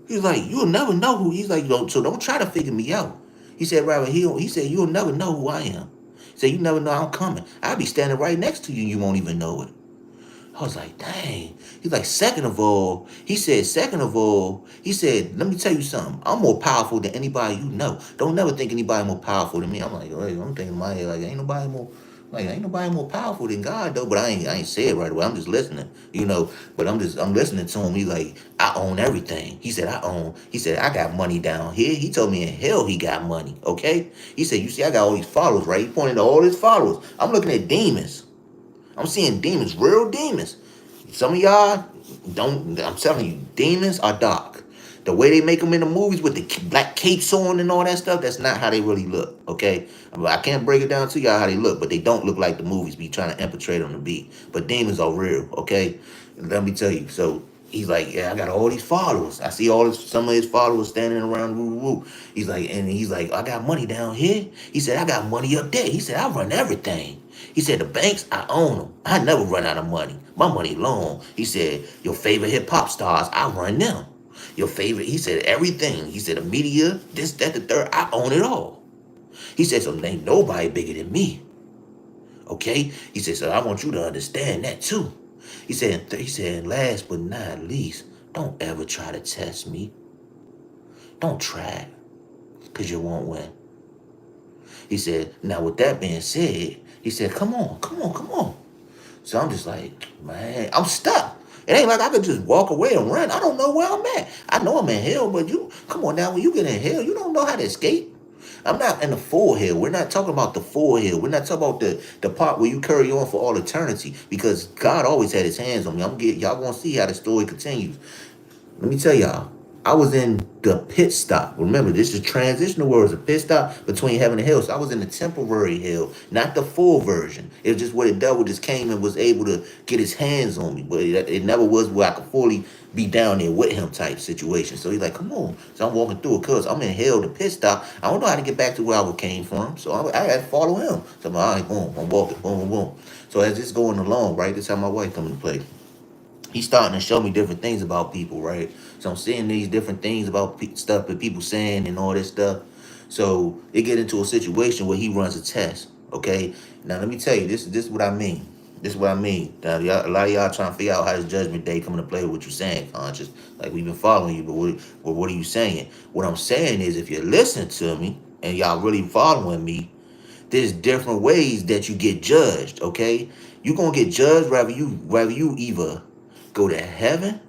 He's like, you'll never know who. He's like, so don't try to figure me out. He said, Robert, he said, you'll never know who I am. He said, you never know I'm coming. I'll be standing right next to you and you won't even know it. I was like, dang. He's like, second of all, he said, let me tell you something. I'm more powerful than anybody you know. Don't never think anybody more powerful than me. I'm like, wait, I'm thinking in my head, like, ain't nobody more powerful than God though. But I ain't say it right away. I'm just listening. But I'm listening to him. He's like, I own everything. He said, I got money down here. He told me in hell he got money. Okay. He said, you see, I got all these followers, right? He pointed to all his followers. I'm looking at demons. I'm seeing demons, real demons. Some of y'all don't, I'm telling you, demons are dark. The way they make them in the movies with the black capes on and all that stuff, that's not how they really look, okay? I can't break it down to y'all how they look, but they don't look like the movies be trying to infiltrate them to be. But demons are real, okay? Let me tell you. So he's like, yeah, I got all these followers. I see some of his followers standing around, woo, woo. He's like, I got money down here. He said, I got money up there. He said, I run everything. He said, the banks, I own them. I never run out of money. My money long. He said, your favorite hip hop stars, I run them. Your favorite, he said, everything. He said, the media, this, that, the third, I own it all. He said, so ain't nobody bigger than me. Okay? He said, so I want you to understand that too. He said, last but not least, don't ever try to test me. Don't try, because you won't win. He said, now with that being said, he said, come on. So I'm just like, man, I'm stuck. It ain't like I could just walk away and run. I don't know where I'm at. I know I'm in hell, but come on now, when you get in hell, you don't know how to escape. I'm not in the full hell. We're not talking about the full hell. We're not talking about the part where you carry on for all eternity, because God always had his hands on me. Y'all gonna see how the story continues. Let me tell y'all, I was in the pit stop. Remember, this is transitional words, a pit stop between heaven and hell. So I was in the temporary hell, not the full version. It was just where the devil just came and was able to get his hands on me. But it never was where I could fully be down there with him type situation. So he's like, come on. So I'm walking through it because I'm in hell, the pit stop. I don't know how to get back to where I came from. So I had to follow him. So I'm like, all right, boom, I'm walking, boom, boom, boom. So as it's going along, right, this is how my wife come into play. He's starting to show me different things about people, right? So I'm seeing these different things about stuff that people saying and all this stuff. So it get into a situation where he runs a test, okay? Now let me tell you, this is what I mean. This is what I mean. Now, a lot of y'all trying to figure out how this judgment day coming to play with what you're saying, conscious. Like we've been following you, but what are you saying? What I'm saying is if you're listening to me and y'all really following me, there's different ways that you get judged, okay? You're gonna get judged whether you either go to heaven,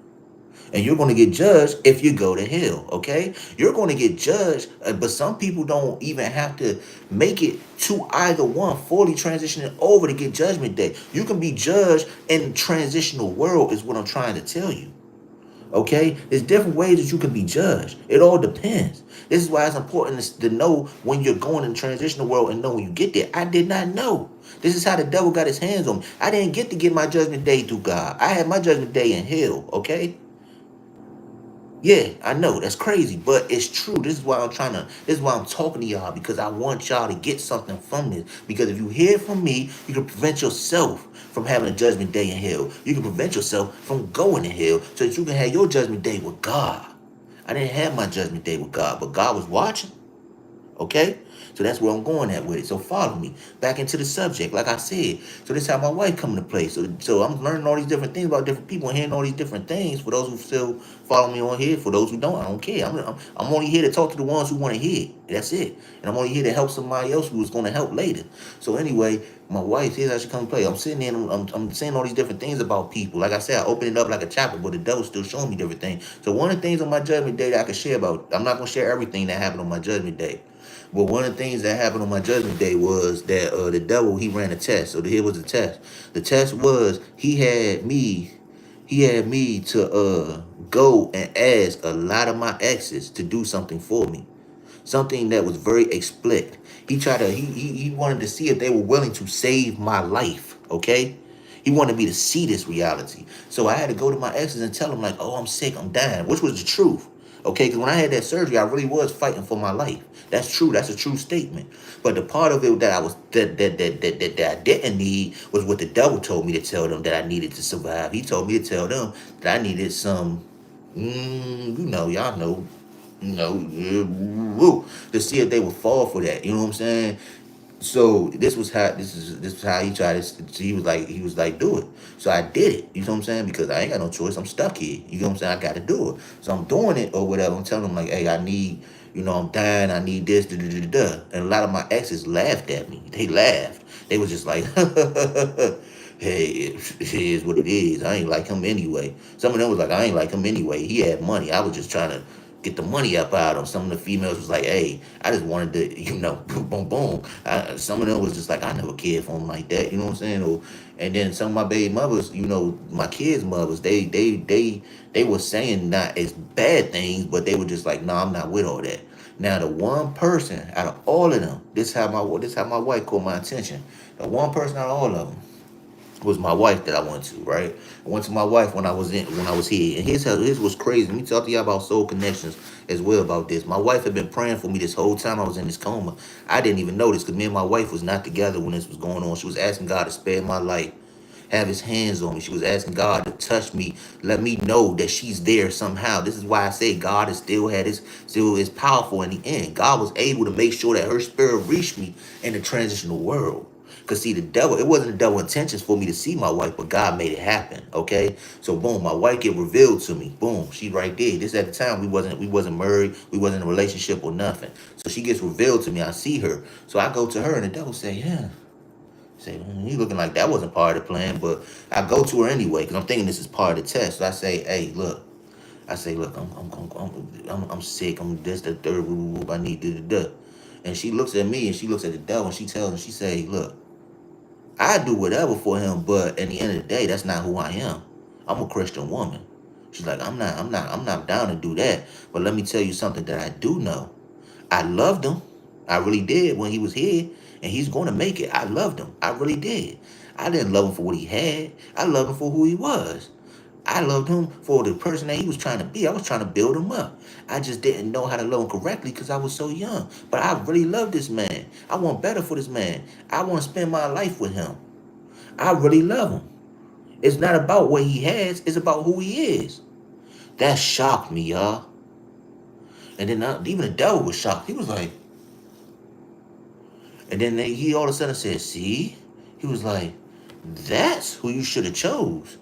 and you're going to get judged if you go to hell, okay? You're going to get judged, but some people don't even have to make it to either one, fully transitioning over to get judgment day. You can be judged in transitional world is what I'm trying to tell you, okay? There's different ways that you can be judged. It all depends. This is why it's important to know when you're going in the transitional world and know when you get there. I did not know. This is how the devil got his hands on me. I didn't get to get my judgment day through God. I had my judgment day in hell, okay? Yeah, I know that's crazy, but it's true. This is why I'm talking to y'all, because I want y'all to get something from this. Because if you hear from me, you can prevent yourself from having a judgment day in hell. You can prevent yourself from going to hell so that you can have your judgment day with God. I didn't have my judgment day with God, but God was watching. Okay? So that's where I'm going at with it. So follow me back into the subject, like I said. So this is how my wife come into play. So I'm learning all these different things about different people and hearing all these different things. For those who still follow me on here, for those who don't, I don't care. I'm only here to talk to the ones who want to hear it. That's it. And I'm only here to help somebody else who is going to help later. So anyway, my wife, here's how she come to play. I'm sitting there and I'm saying all these different things about people. Like I said, I open it up like a chapter, but the devil's still showing me different things. So one of the things on my judgment day that I can share about, I'm not going to share everything that happened on my judgment day. But one of the things that happened on my judgment day was that the devil, he ran a test. So here was the test. The test was he had me to go and ask a lot of my exes to do something for me, something that was very explicit. He tried to he wanted to see if they were willing to save my life. Okay. He wanted me to see this reality. So I had to go to my exes and tell them like, oh, I'm sick, I'm dying, which was the truth. Okay, because when I had that surgery, I really was fighting for my life. That's true. That's a true statement. But the part of it that I was that I didn't need was what the devil told me to tell them that I needed to survive. He told me to tell them that I needed some, y'all know, woo, to see if they would fall for that. You know what I'm saying? So this was how he tried to. He was like, do it. So I did it. You know what I'm saying? Because I ain't got no choice. I'm stuck here. You know what I'm saying? I got to do it. So I'm doing it or whatever. I'm telling them like, hey, I need. I'm dying. I need this. Da, da, da, da, da. And a lot of my exes laughed at me. They laughed. They was just like, hey, it is what it is. I ain't like him anyway. Some of them was like, I ain't like him anyway. He had money. I was just trying to get the money up out of him. Some of the females was like, hey, I just wanted to, boom, boom, boom. Some of them was just like, I never cared for him like that. You know what I'm saying? And then some of my baby mothers, my kids' mothers, they were saying not as bad things, but they were just like, no, I'm not with all that. Now the one person out of all of them, this how my wife caught my attention. The one person out of all of them was my wife that I went to, right? I went to my wife when I was here. And here's what's crazy. Let me talk to y'all about soul connections as well about this. My wife had been praying for me this whole time I was in this coma. I didn't even notice because me and my wife was not together when this was going on. She was asking God to spare my life, have his hands on me. She was asking God to touch me, let me know that she's there somehow. This is why I say God is still is powerful in the end. God was able to make sure that her spirit reached me in the transitional world. Cause see, the devil, it wasn't the devil intentions for me to see my wife, but God made it happen. Okay. So boom, my wife get revealed to me. Boom, she right there. This at the time we wasn't married, we wasn't in a relationship or nothing. So she gets revealed to me. I see her. So I go to her and the devil say, yeah. Say, you looking like that wasn't part of the plan, but I go to her anyway because I'm thinking this is part of the test. So I say, hey, look. I say, look, I'm sick. I'm this, the third. I need da. And she looks at me and she looks at the devil and she tells him, she say, look, I do whatever for him, but at the end of the day, that's not who I am. I'm a Christian woman. She's like, I'm not down to do that. But let me tell you something that I do know. I loved him. I really did when he was here, and he's going to make it. I loved him. I really did. I didn't love him for what he had. I loved him for who he was. I loved him for the person that he was trying to be. I was trying to build him up. I just didn't know how to love him correctly because I was so young. But I really love this man. I want better for this man. I want to spend my life with him. I really love him. It's not about what he has. It's about who he is. That shocked me, y'all. And then even the devil was shocked. He was like, and then he all of a sudden said, see? He was like, that's who you should have chose.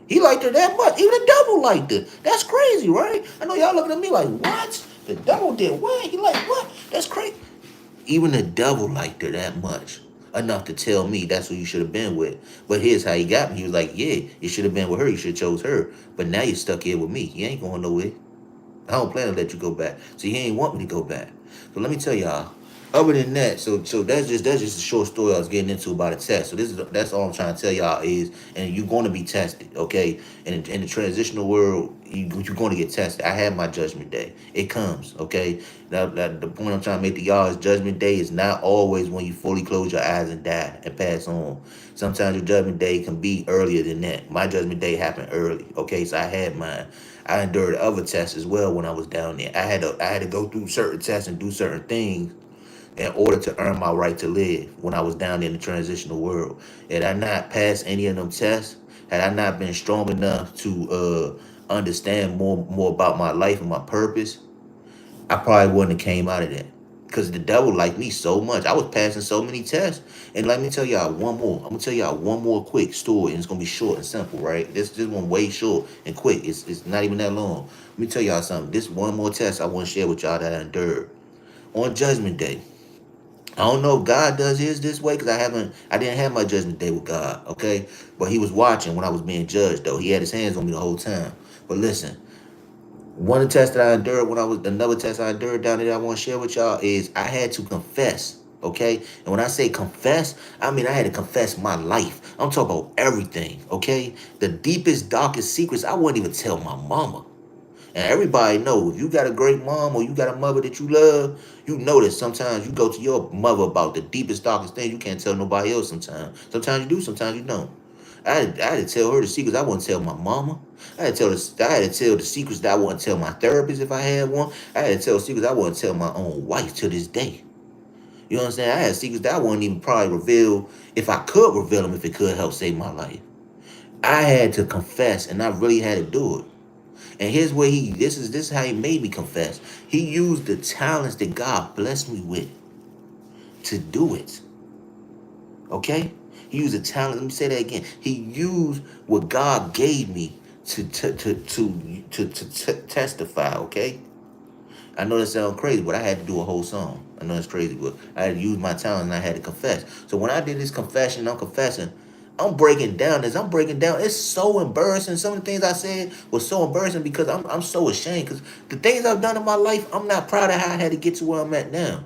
He liked her that much. Even the devil liked her. That's crazy, right? I know y'all looking at me like, what? The devil did what? He like, what? That's crazy. Even the devil liked her that much. Enough to tell me that's who you should have been with. But here's how he got me. He was like, yeah, you should have been with her. You should have chose her. But now you're stuck here with me. You ain't going nowhere. I don't plan to let you go back. So he ain't want me to go back. So let me tell y'all. Other than that, so that's just a short story I was getting into about a test. So that's all I'm trying to tell y'all is, and you're going to be tested, okay? And in the transitional world, you're going to get tested. I had my judgment day. It comes, okay? Now the point I'm trying to make to y'all is judgment day is not always when you fully close your eyes and die and pass on. Sometimes your judgment day can be earlier than that. My judgment day happened early, okay? So I had mine. I endured other tests as well when I was down there. I had to go through certain tests and do certain things in order to earn my right to live when I was down there in the transitional world. Had I not passed any of them tests, had I not been strong enough to understand more about my life and my purpose, I probably wouldn't have came out of that. Because the devil liked me so much. I was passing so many tests. And let me tell y'all one more. I'm gonna tell y'all one more quick story, and it's gonna be short and simple, right? This one way short and quick. It's not even that long. Let me tell y'all something. This one more test I want to share with y'all that I endured. On Judgment Day. I don't know if God does his this way because I didn't have my judgment day with God, okay? But he was watching when I was being judged, though. He had his hands on me the whole time. But listen, one of the tests that I endured another test I endured down there I want to share with y'all is I had to confess, okay? And when I say confess, I mean I had to confess my life. I'm talking about everything, okay? The deepest, darkest secrets I wouldn't even tell my mama. And everybody know if you got a great mom or you got a mother that you love, you know that sometimes you go to your mother about the deepest, darkest thing you can't tell nobody else sometimes. Sometimes you do, sometimes you don't. I had to tell her the secrets I wouldn't tell my mama. I had to tell the secrets that I wouldn't tell my therapist if I had one. I had to tell secrets I wouldn't tell my own wife to this day. You know what I'm saying? I had secrets that I wouldn't even probably reveal if I could reveal them if it could help save my life. I had to confess and I really had to do it. And here's where this is how he made me confess. He used the talents that God blessed me with to do it. Okay? He used the talent. Let me say that again. He used what God gave me to testify, okay? I know that sounds crazy, but I had to do a whole song. I know it's crazy, but I had to use my talent and I had to confess. So when I did this confession, I'm confessing. I'm breaking down as I'm breaking down. It's so embarrassing. Some of the things I said was so embarrassing because I'm so ashamed. Because the things I've done in my life, I'm not proud of how I had to get to where I'm at now.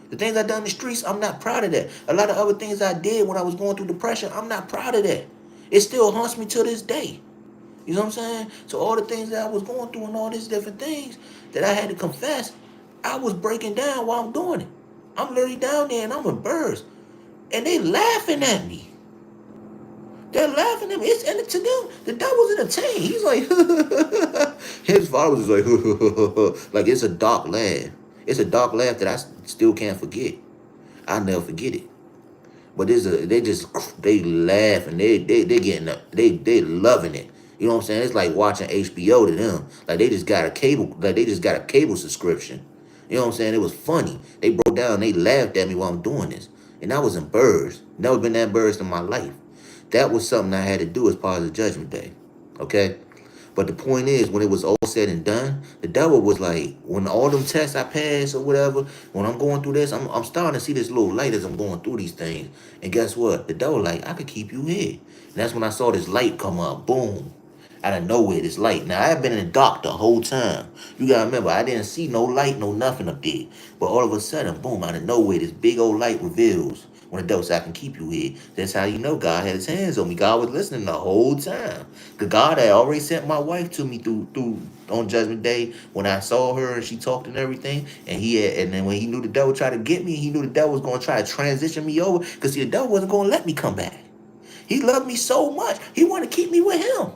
The things I've done in the streets, I'm not proud of that. A lot of other things I did when I was going through depression, I'm not proud of that. It still haunts me to this day. You know what I'm saying? So all the things that I was going through and all these different things that I had to confess, I was breaking down while I'm doing it. I'm literally down there and I'm embarrassed. And they laughing at me. They're laughing at me. It's and to them, the devil's entertained. He's like, his father was like, like it's a dark laugh. It's a dark laugh that I still can't forget. I'll never forget it. But they laugh and they getting up. They loving it. You know what I'm saying? It's like watching HBO to them. Like they just got a cable. Like they just got a cable subscription. You know what I'm saying? It was funny. They broke down. They laughed at me while I'm doing this, and I was embarrassed. Never been that embarrassed in my life. That was something I had to do as part of the judgment day. Okay. But the point is, when it was all said and done, the devil was like, when all them tests I passed or whatever, when I'm going through this, I'm starting to see this little light as I'm going through these things. And guess what? The devil like, I could keep you here. And that's when I saw this light come up, boom, out of nowhere, this light. Now, I've been in the dark the whole time. You gotta remember, I didn't see no light, no nothing up there. But all of a sudden, boom, out of nowhere, this big old light reveals. When the devil said, I can keep you here. That's how you know God had his hands on me. God was listening the whole time. Because God had already sent my wife to me through on Judgment Day when I saw her and she talked and everything. And then when he knew the devil tried to get me, he knew the devil was going to try to transition me over. Because see, the devil wasn't going to let me come back. He loved me so much. He wanted to keep me with him.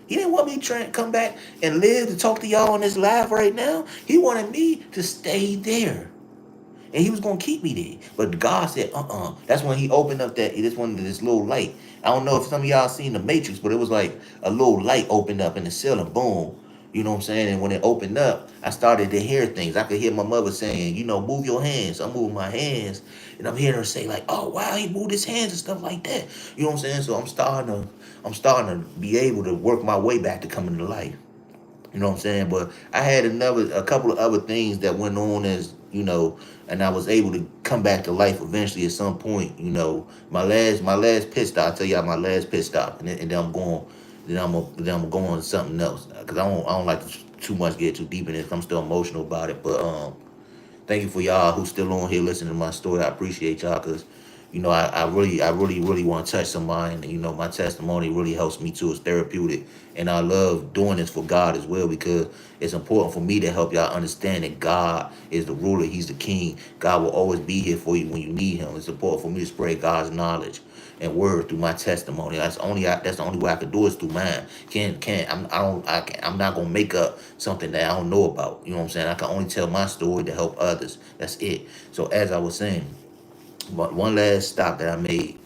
He didn't want me to come back and live to talk to y'all on this live right now. He wanted me to stay there. And he was gonna keep me there. But God said, That's when he opened up this little light. I don't know if some of y'all seen the Matrix, but it was like a little light opened up in the ceiling, boom. You know what I'm saying? And when it opened up, I started to hear things. I could hear my mother saying, move your hands. I'm moving my hands. And I'm hearing her say, like, oh wow, he moved his hands and stuff like that. You know what I'm saying? So I'm starting to be able to work my way back to coming to life. You know what I'm saying? But I had a couple of other things that went on and I was able to come back to life eventually at some point. My last pit stop. I'll tell y'all my last pit stop, and then I'm going to something else because I don't like to too much get too deep in it. 'Cause I'm still emotional about it, but thank you for y'all who's still on here listening to my story. I appreciate y'all because, I really want to touch somebody. And, my testimony really helps me too. It's therapeutic. And I love doing this for God as well because it's important for me to help y'all understand that God is the ruler. He's the king. God will always be here for you when you need him. It's important for me to spread God's knowledge and word through my testimony. That's the only way I can do it is through mine. I'm not gonna make up something that I don't know about. You know what I'm saying? I can only tell my story to help others. That's it. So as I was saying, but one last stop that I made,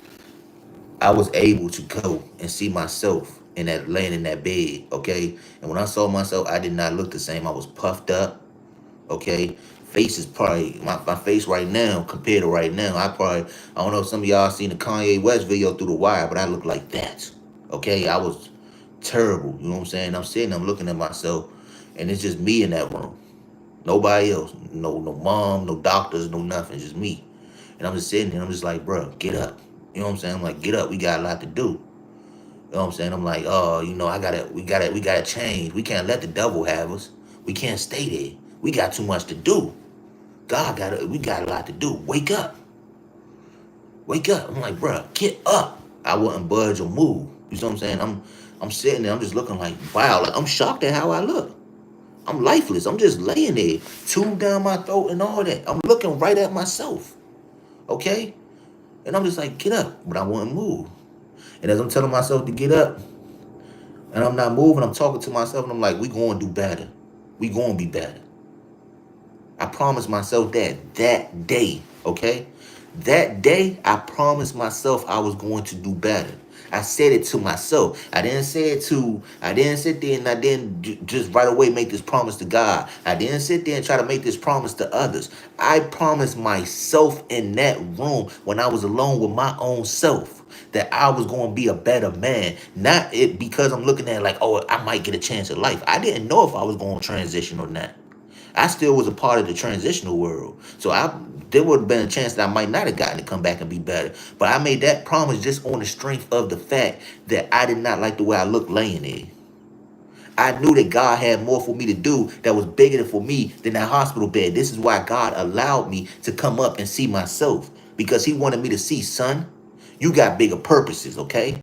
I was able to go and see myself in that laying in that bed. Okay, and when I saw myself, I did not look the same. I was puffed up. Okay, face is probably my face right now compared to right now. I don't know if some of y'all seen the Kanye West video through the wire, but I look like that. Okay, I was terrible. You know what I'm saying? I'm sitting, I'm looking at myself, and it's just me in that room. Nobody else. No mom, no doctors, no nothing. Just me. And I'm just sitting there. I'm just like, bro, get up. You know what I'm saying? I'm like, get up. We got a lot to do. You know what I'm saying? I'm like, oh, we gotta change. We can't let the devil have us. We can't stay there. We got too much to do. We got a lot to do. Wake up. Wake up. I'm like, bro, get up. I wouldn't budge or move. You know what I'm saying? I'm sitting there. I'm just looking like, wow. Like, I'm shocked at how I look. I'm lifeless. I'm just laying there, tube down my throat and all that. I'm looking right at myself. Okay? And I'm just like, get up. But I wouldn't move. And as I'm telling myself to get up, and I'm not moving, I'm talking to myself, and I'm like, we going to do better. We going to be better. I promised myself that day, okay? That day, I promised myself I was going to do better. I said it to myself. I didn't sit there and I didn't just right away make this promise to God. I didn't sit there and try to make this promise to others. I promised myself in that room when I was alone with my own self that I was going to be a better man. Not it because I'm looking at it like, oh, I might get a chance at life. I didn't know if I was going to transition or not. I still was a part of the transitional world. So there would have been a chance that I might not have gotten to come back and be better. But I made that promise just on the strength of the fact that I did not like the way I looked laying there. I knew that God had more for me to do that was bigger for me than that hospital bed. This is why God allowed me to come up and see myself. Because he wanted me to see, son, you got bigger purposes, okay?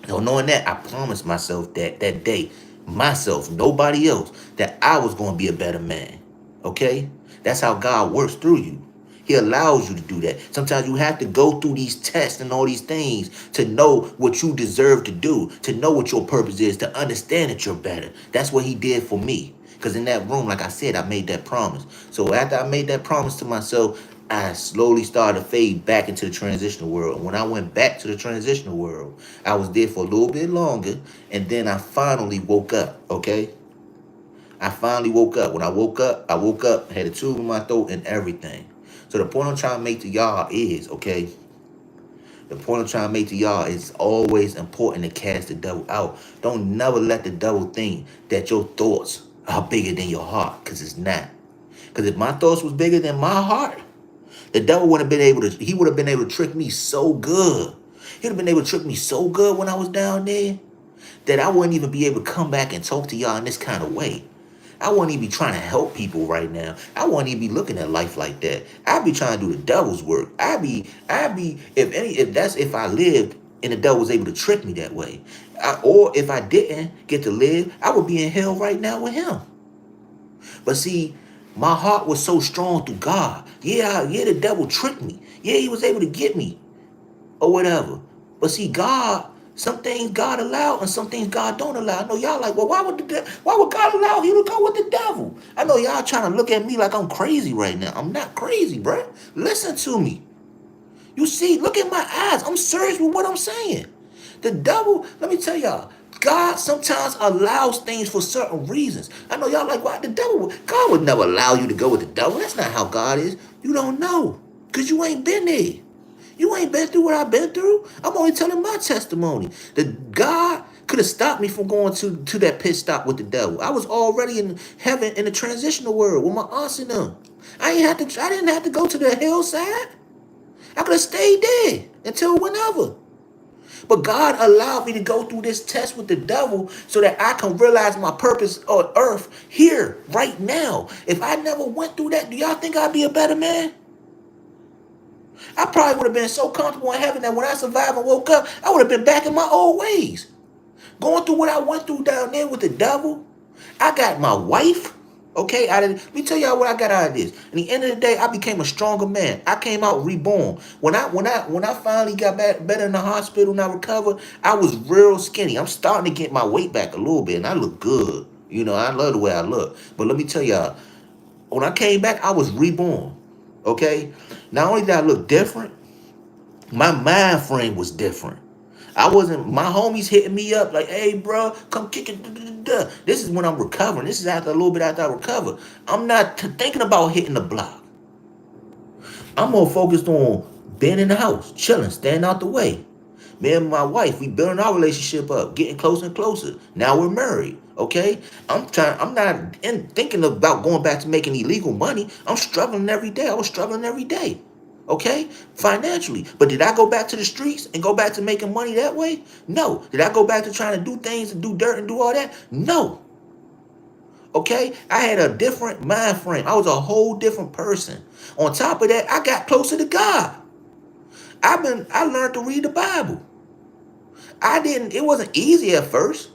So knowing that, I promised myself that day, myself, nobody else, that I was going to be a better man. Okay? That's how God works through you. He allows you to do that. Sometimes you have to go through these tests and all these things to know what you deserve to do, to know what your purpose is, to understand that you're better. That's what he did for me. Because in that room, like I said, I made that promise. So after I made that promise to myself, I slowly started to fade back into the transitional world. When I went back to the transitional world, I was there for a little bit longer, and then I finally woke up, okay? I finally woke up. When I woke up, had a tube in my throat and everything. So the point I'm trying to make to y'all is, okay, the point I'm trying to make to y'all is always important to cast the devil out. Don't never let the devil think that your thoughts are bigger than your heart, because it's not. Because if my thoughts was bigger than my heart, the devil would have been able to, he would have been able to trick me so good. He would have been able to trick me so good when I was down there that I wouldn't even be able to come back and talk to y'all in this kind of way. I wouldn't even be trying to help people right now. I wouldn't even be looking at life like that. I'd be trying to do the devil's work. If I lived and the devil was able to trick me that way. Or if I didn't get to live, I would be in hell right now with him. But see, my heart was so strong through God. Yeah, the devil tricked me. Yeah, he was able to get me or whatever. But see, God, some things God allow and some things God don't allow. I know y'all like, well, why would God allow you to go with the devil? I know y'all trying to look at me like I'm crazy right now. I'm not crazy, bruh. Listen to me. You see, look at my eyes. I'm serious with what I'm saying. The devil, let me tell y'all, God sometimes allows things for certain reasons. I know y'all like, why God would never allow you to go with the devil. That's not how God is. You don't know because you ain't been there. You ain't been through what I've been through. I'm only telling my testimony. That God could have stopped me from going to that pit stop with the devil. I was already in heaven in the transitional world with my aunts and them. I didn't have to go to the hillside. I could have stayed there until whenever. But God allowed me to go through this test with the devil so that I can realize my purpose on earth here, right now. If I never went through that, do y'all think I'd be a better man? I probably would have been so comfortable in heaven that when I survived and woke up, I would have been back in my old ways. Going through what I went through down there with the devil. I got my wife. Okay, let me tell y'all what I got out of this. At the end of the day, I became a stronger man. I came out reborn. When I finally got back better in the hospital and I recovered, I was real skinny. I'm starting to get my weight back a little bit, and I look good. You know, I love the way I look. But let me tell y'all, when I came back, I was reborn. Okay, not only did I look different, my mind frame was different. I wasn't, my homies hitting me up like, hey, bro, come kick it. This is when I'm recovering. This is after a little bit after I recover. I'm not thinking about hitting the block. I'm more focused on being in the house, chilling, staying out the way. Me and my wife, we building our relationship up, getting closer and closer. Now we're married. Okay, I'm not thinking about going back to making illegal money. I'm struggling every day. I was struggling every day. Okay, financially. But did I go back to the streets and go back to making money that way? No. Did I go back to trying to do things and do dirt and do all that? No. Okay, I had a different mind frame. I was a whole different person. On top of that, I got closer to God. I learned to read the Bible. It wasn't easy at first.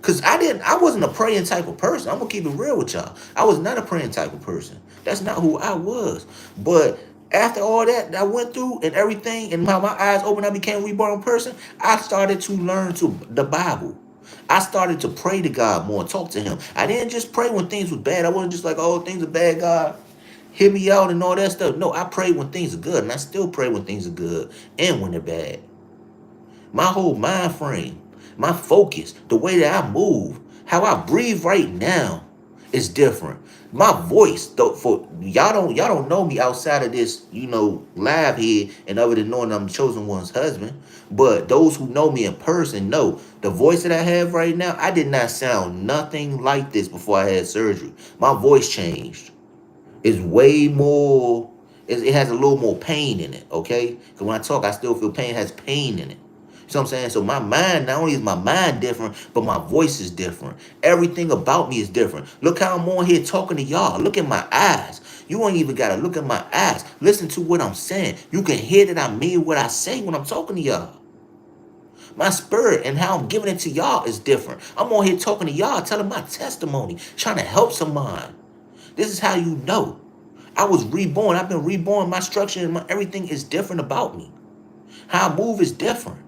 Cause I wasn't a praying type of person. I'm gonna keep it real with y'all. I was not a praying type of person. That's not who I was. But after all that I went through and everything, and my eyes opened, I became a reborn person. I started to learn to the Bible. I started to pray to God more and talk to Him. I didn't just pray when things was bad. I wasn't just like, oh, things are bad, God, hear me out and all that stuff. No, I pray when things are good, and I still pray when things are good and when they're bad. My whole mind frame, my focus, the way that I move, how I breathe right now is different. My voice, though, for y'all don't know me outside of this, live here, and other than knowing I'm the chosen one's husband. But those who know me in person know the voice that I have right now. I did not sound nothing like this before I had surgery. My voice changed. It's way more. It has a little more pain in it. Okay, because when I talk, I still feel pain. It has pain in it. You know what I'm saying? So my mind, not only is my mind different, but my voice is different. Everything about me is different. Look how I'm on here talking to y'all. Look at my eyes. You ain't even got to look at my eyes. Listen to what I'm saying. You can hear that I mean what I say when I'm talking to y'all. My spirit and how I'm giving it to y'all is different. I'm on here talking to y'all, telling my testimony, trying to help someone. This is how you know. I was reborn. I've been reborn. My structure and everything is different about me. How I move is different.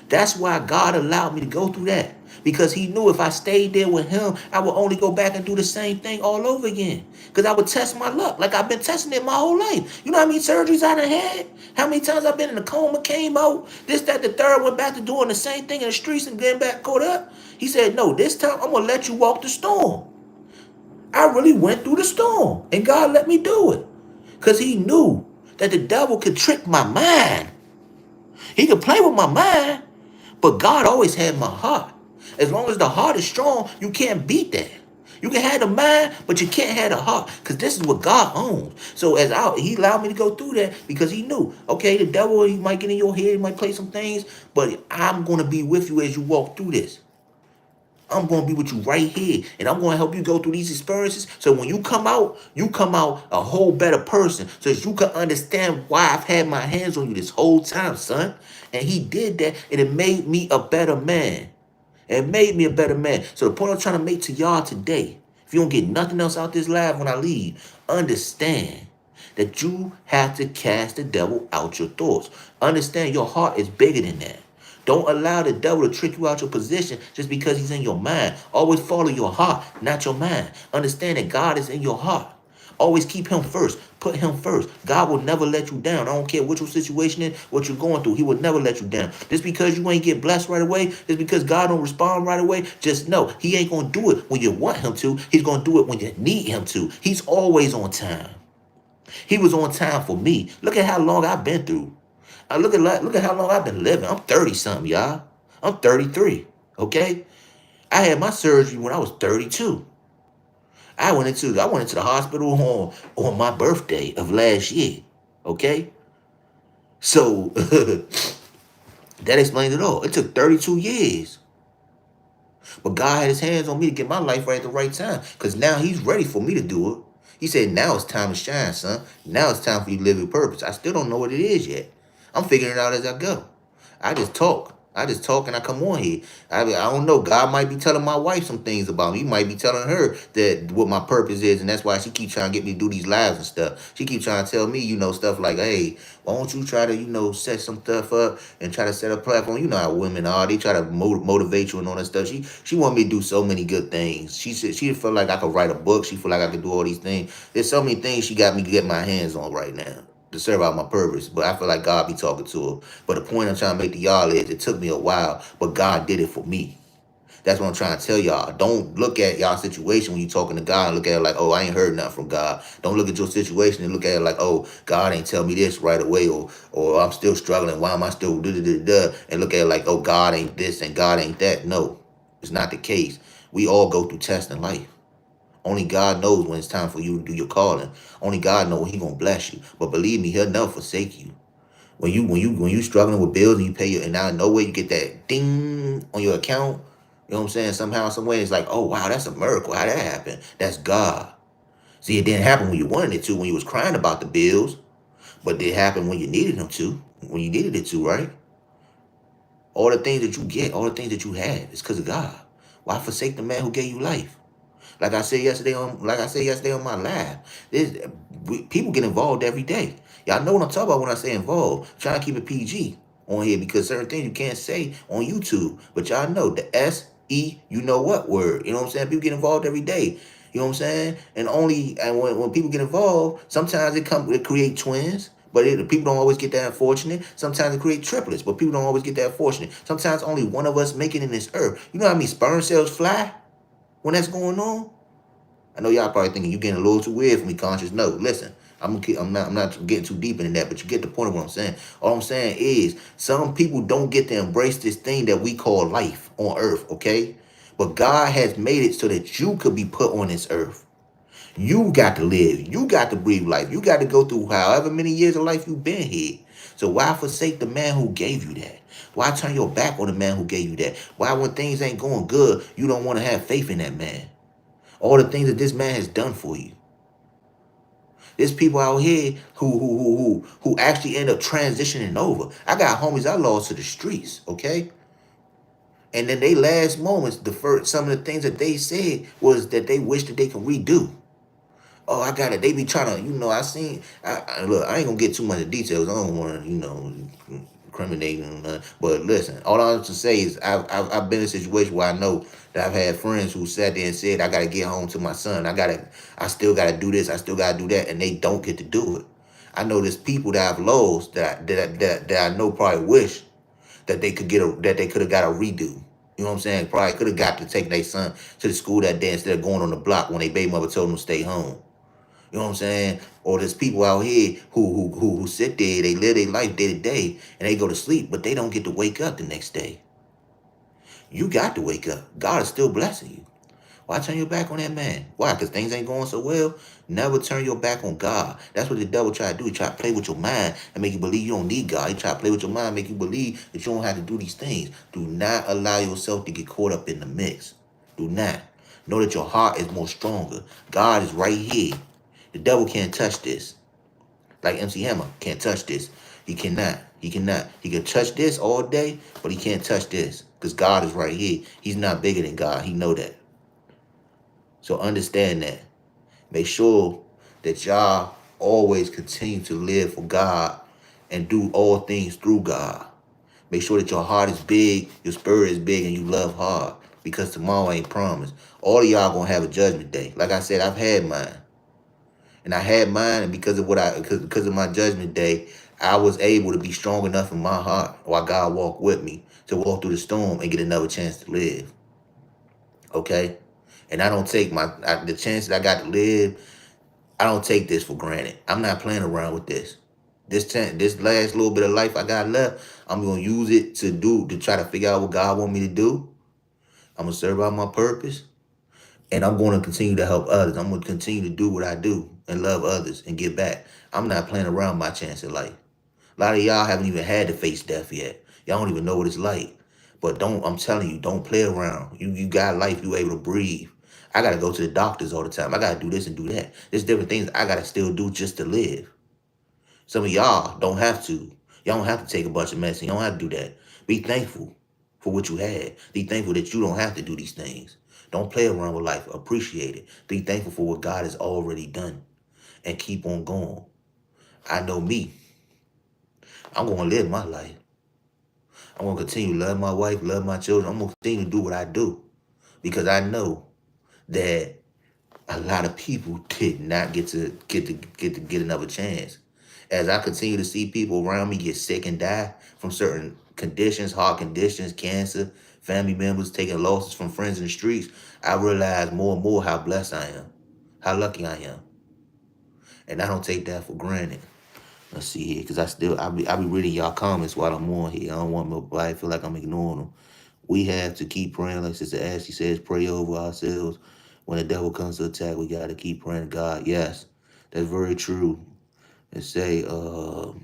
That's why God allowed me to go through that. Because He knew if I stayed there with Him, I would only go back and do the same thing all over again. Because I would test my luck like I've been testing it my whole life. You know how many surgeries I done had? How many times I've been in a coma, came out, this, that, the third, went back to doing the same thing in the streets and getting back caught up? He said, no, this time I'm going to let you walk the storm. I really went through the storm. And God let me do it. Because He knew that the devil could trick my mind. He could play with my mind. But God always had my heart. As long as the heart is strong, you can't beat that. You can have the mind, but you can't have the heart. Because this is what God owns. So He allowed me to go through that because He knew, okay, the devil, he might get in your head, he might play some things, but I'm going to be with you as you walk through this. I'm going to be with you right here. And I'm going to help you go through these experiences. So when you come out a whole better person. So that you can understand why I've had my hands on you this whole time, son. And He did that. And it made me a better man. It made me a better man. So the point I'm trying to make to y'all today, if you don't get nothing else out this live when I leave, understand that you have to cast the devil out your thoughts. Understand your heart is bigger than that. Don't allow the devil to trick you out your position just because he's in your mind. Always follow your heart, not your mind. Understand that God is in your heart. Always keep Him first. Put Him first. God will never let you down. I don't care what your situation is, what you're going through. He will never let you down. Just because you ain't get blessed right away, just because God don't respond right away, just know He ain't going to do it when you want Him to. He's going to do it when you need Him to. He's always on time. He was on time for me. Look at how long I've been through. Look at how long I've been living. I'm 30-something, y'all. I'm 33, okay? I had my surgery when I was 32. I went into the hospital on my birthday of last year, okay? So that explains it all. It took 32 years. But God had His hands on me to get my life right at the right time because now He's ready for me to do it. He said, now it's time to shine, son. Now it's time for you to live your purpose. I still don't know what it is yet. I'm figuring it out as I go. I just talk. And I come on here. I don't know. God might be telling my wife some things about me. He might be telling her that what my purpose is, and that's why she keeps trying to get me to do these lives and stuff. She keeps trying to tell me, stuff like, hey, why don't you try to, set some stuff up and try to set a platform? You know how women are. They try to motivate you and all that stuff. She want me to do so many good things. She said she feel like I could write a book. She feel like I could do all these things. There's so many things she got me to get my hands on right now. to serve out my purpose. But I feel like God be talking to her. But the point I'm trying to make to y'all is it took me a while, but God did it for me. That's what I'm trying to tell y'all. Don't look at y'all situation when you talking to God and look at it like, oh, I ain't heard nothing from God. Don't look at your situation and look at it like, oh, God ain't tell me this right away, or I'm still struggling. Why am I still da da da da? And look at it like, oh, God ain't this and God ain't that. No, it's not the case. We all go through tests in life. Only God knows when it's time for you to do your calling. Only God knows when He gonna bless you. But believe me, He'll never forsake you. When you struggling with bills and you pay your, and now no way you get that ding on your account, you know what I'm saying? Somehow, some way, it's like, oh wow, that's a miracle. How that happened? That's God. See, it didn't happen when you wanted it to, when you was crying about the bills, but it happened when you needed them to, when you needed it to, right? All the things that you get, all the things that you have, it's because of God. Why forsake the man who gave you life? Like I said yesterday on my live, people get involved every day. Y'all know what I'm talking about when I say involved. Trying to keep it PG on here because certain things you can't say on YouTube. But y'all know the S-E, you know what word. You know what I'm saying? People get involved every day. You know what I'm saying? And when people get involved, sometimes it create twins. But people don't always get that unfortunate. Sometimes it create triplets, but people don't always get that fortunate. Sometimes only one of us make it in this earth. You know how many sperm cells fly when that's going on? I know y'all probably thinking you getting a little too weird for me, conscious. No, listen, I'm not getting too deep into that, but you get the point of what I'm saying. All I'm saying is some people don't get to embrace this thing that we call life on earth, okay? But God has made it so that you could be put on this earth. You got to live. You got to breathe life. You got to go through however many years of life you've been here. So why forsake the man who gave you that? Why turn your back on the man who gave you that? Why when things ain't going good, you don't want to have faith in that man? All the things that this man has done for you. There's people out here who actually end up transitioning over. I got homies I lost to the streets, okay? And then they last moments, some of the things that they said was that they wish that they could redo. Oh, I got it. They be trying to, look, I ain't gonna get too much of details. I don't want to, incriminate and but listen, all I have to say is I've been in a situation where I know that I've had friends who sat there and said, I gotta get home to my son. I still gotta do this. I still gotta do that. And they don't get to do it. I know there's people that I've lost that I know probably wish that they could have got a redo. You know what I'm saying? Probably could have got to take their son to the school that day instead of going on the block when their baby mother told them to stay home. You know what I'm saying? Or there's people out here who sit there, they live their life day to day, and they go to sleep, but they don't get to wake up the next day. You got to wake up. God is still blessing you. Why turn your back on that man? Why? Because things ain't going so well? Never turn your back on God. That's what the devil try to do. He try to play with your mind and make you believe you don't need God. He try to play with your mind, make you believe that you don't have to do these things. Do not allow yourself to get caught up in the mix. Do not. Know that your heart is more stronger. God is right here. The devil can't touch this. Like MC Hammer can't touch this. He cannot. He cannot. He can touch this all day, but he can't touch this because God is right here. He's not bigger than God. He know that. So understand that. Make sure that y'all always continue to live for God and do all things through God. Make sure that your heart is big, your spirit is big, and you love hard because tomorrow ain't promised. All of y'all gonna have a judgment day. Like I said, I've had mine. And I had mine, and because of my judgment day, I was able to be strong enough in my heart while God walked with me to walk through the storm and get another chance to live. Okay? And I don't take the chance that I got to live, I don't take this for granted. I'm not playing around with this. This last little bit of life I got left, I'm gonna use it to try to figure out what God want me to do. I'm gonna serve out my purpose. And I'm going to continue to help others. I'm going to continue to do what I do and love others and give back. I'm not playing around my chance in life. A lot of y'all haven't even had to face death yet. Y'all don't even know what it's like. But I'm telling you, don't play around. You got life. You able to breathe. I got to go to the doctors all the time. I got to do this and do that. There's different things I got to still do just to live. Some of y'all don't have to. Y'all don't have to take a bunch of medicine. You don't have to do that. Be thankful for what you had. Be thankful that you don't have to do these things. Don't play around with life. Appreciate it. Be thankful for what God has already done and keep on going. I know me. I'm going to live my life. I'm going to continue to love my wife, love my children. I'm going to continue to do what I do because I know that a lot of people did not get another chance. as I continue to see people around me get sick and die from certain conditions, heart conditions, cancer, family members taking losses from friends in the streets, I realize more and more how blessed I am, how lucky I am. And I don't take that for granted. Let's see here, because I be reading y'all comments while I'm on here. I don't want nobody to feel like I'm ignoring them. We have to keep praying, like Sister Ashley says, pray over ourselves. When the devil comes to attack, we got to keep praying to God. Yes, that's very true. And say, God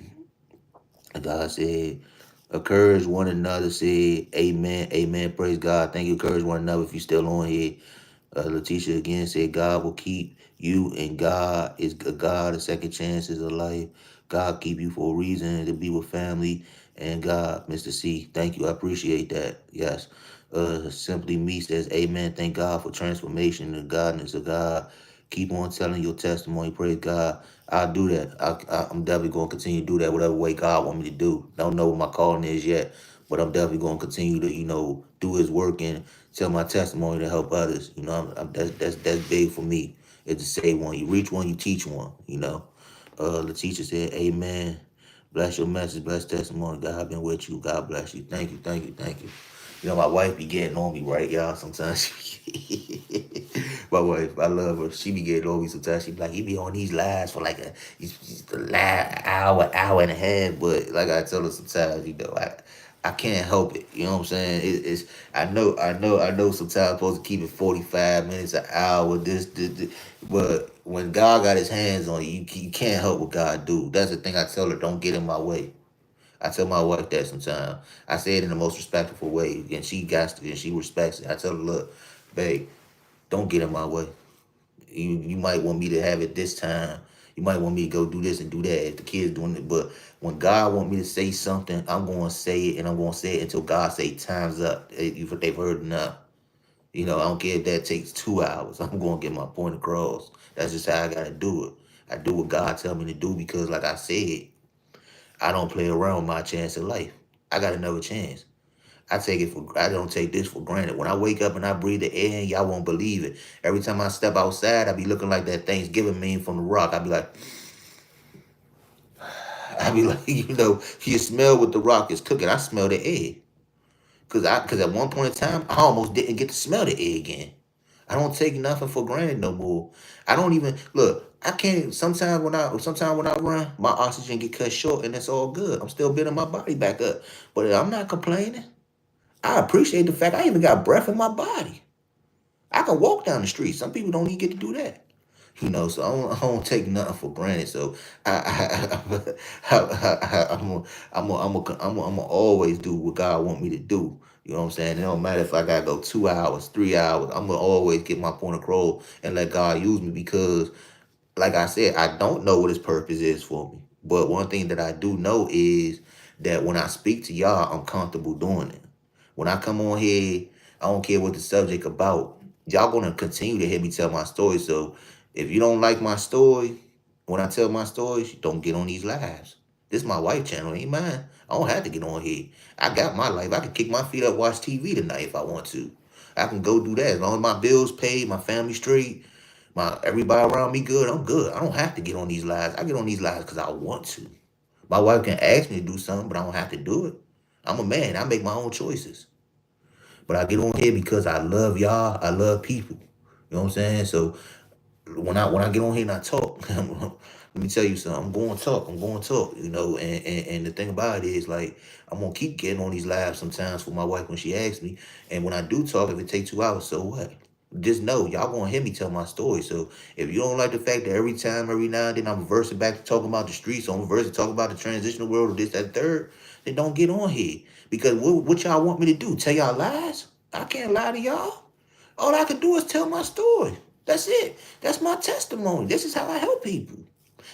said, encourage one another. Say, amen, amen. Praise God. Thank you. Encourage one another. If you're still on here, Letitia again said, God will keep you, and God is a God of second chances of life. God keep you for a reason to be with family. And God, Mr. C, thank you. I appreciate that. Yes. Simply Me says, amen. Thank God for transformation and the godness of God. Keep on telling your testimony. Praise God. I'll do that. I'm definitely going to continue to do that whatever way God want me to do. Don't know what my calling is yet, but I'm definitely going to continue to, do His work and tell my testimony to help others. That's big for me. It's to say one. You reach one, you teach one. The teacher said, amen. Bless your message, bless testimony. God been with you. God bless you. Thank you, thank you, thank you. My wife be getting on me, right, y'all? Sometimes my wife, I love her. She be getting on me sometimes. She be like, he be on these lives for like he's the last hour and a half. But like I tell her sometimes, I can't help it. You know what I'm saying? It's I know. Sometimes I'm supposed to keep it 45 minutes, an hour. This. But when God got His hands on you, you can't help what God do. That's the thing I tell her. Don't get in my way. I tell my wife that sometimes. I say it in the most respectful way, and she respects it. I tell her, look, babe, don't get in my way. You might want me to have it this time. You might want me to go do this and do that if the kid's doing it. But when God want me to say something, I'm going to say it, and I'm going to say it until God say time's up. They've heard enough. I don't care if that takes 2 hours. I'm going to get my point across. That's just how I got to do it. I do what God tell me to do because, like I said, I don't play around with my chance in life. I got another chance. I don't take this for granted. When I wake up and I breathe the air, y'all won't believe it. Every time I step outside, I be looking like that Thanksgiving meme from The Rock. I be like, you smell what The Rock is cooking. I smell the egg. Cause at one point in time, I almost didn't get to smell the egg again. I don't take nothing for granted no more. I don't even look. I can't. Sometimes when I run, my oxygen get cut short, and it's all good. I'm still building my body back up, but I'm not complaining. I appreciate the fact I even got breath in my body. I can walk down the street. Some people don't even get to do that. So I don't take nothing for granted. So I'm gonna always do what God want me to do. You know what I'm saying? It don't matter if I gotta go 2 hours, 3 hours. I'm gonna always get my point across and let God use me because, like I said, I don't know what His purpose is for me. But one thing that I do know is that when I speak to y'all, I'm comfortable doing it. When I come on here, I don't care what the subject about. Y'all gonna continue to hear me tell my story. So if you don't like my story, when I tell my stories, don't get on these lives. This is my wife channel, ain't mine. I don't have to get on here. I got my life. I can kick my feet up, watch TV tonight if I want to. I can go do that. As long as my bills paid, my family straight, my everybody around me good, I'm good. I don't have to get on these lives. I get on these lives because I want to. My wife can ask me to do something, but I don't have to do it. I'm a man. I make my own choices. But I get on here because I love y'all. I love people. You know what I'm saying? So when I get on here and I talk, let me tell you something. I'm going to talk. I'm going to talk. And the thing about it is like I'm gonna keep getting on these lives sometimes for my wife when she asks me. And when I do talk, if it takes 2 hours, so what? Just know y'all gonna hear me tell my story. So if you don't like the fact that every now and then I'm reversing back to talking about the streets, or I'm reversing talking about the transitional world or this, that, third, then don't get on here. Because what y'all want me to do? Tell y'all lies? I can't lie to y'all. All I can do is tell my story. That's it. That's my testimony. This is how I help people.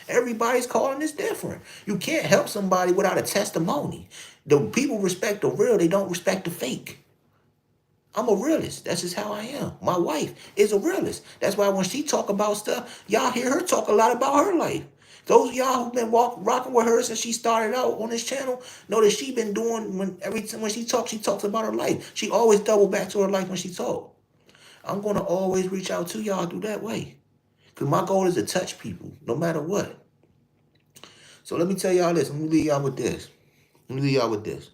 Everybody's calling is different. You can't help somebody without a testimony. The people respect the real, they don't respect the fake. I'm a realist. That's just how I am. My wife is a realist. That's why when she talk about stuff, y'all hear her talk a lot about her life. Those of y'all who've been rocking with her since she started out on this channel know that she been doing every time when she talks about her life. She always double back to her life when she talk. I'm gonna always reach out to y'all through that way. Cause my goal is to touch people, no matter what. So let me tell y'all this. Let me leave y'all with this. Let me leave y'all with this.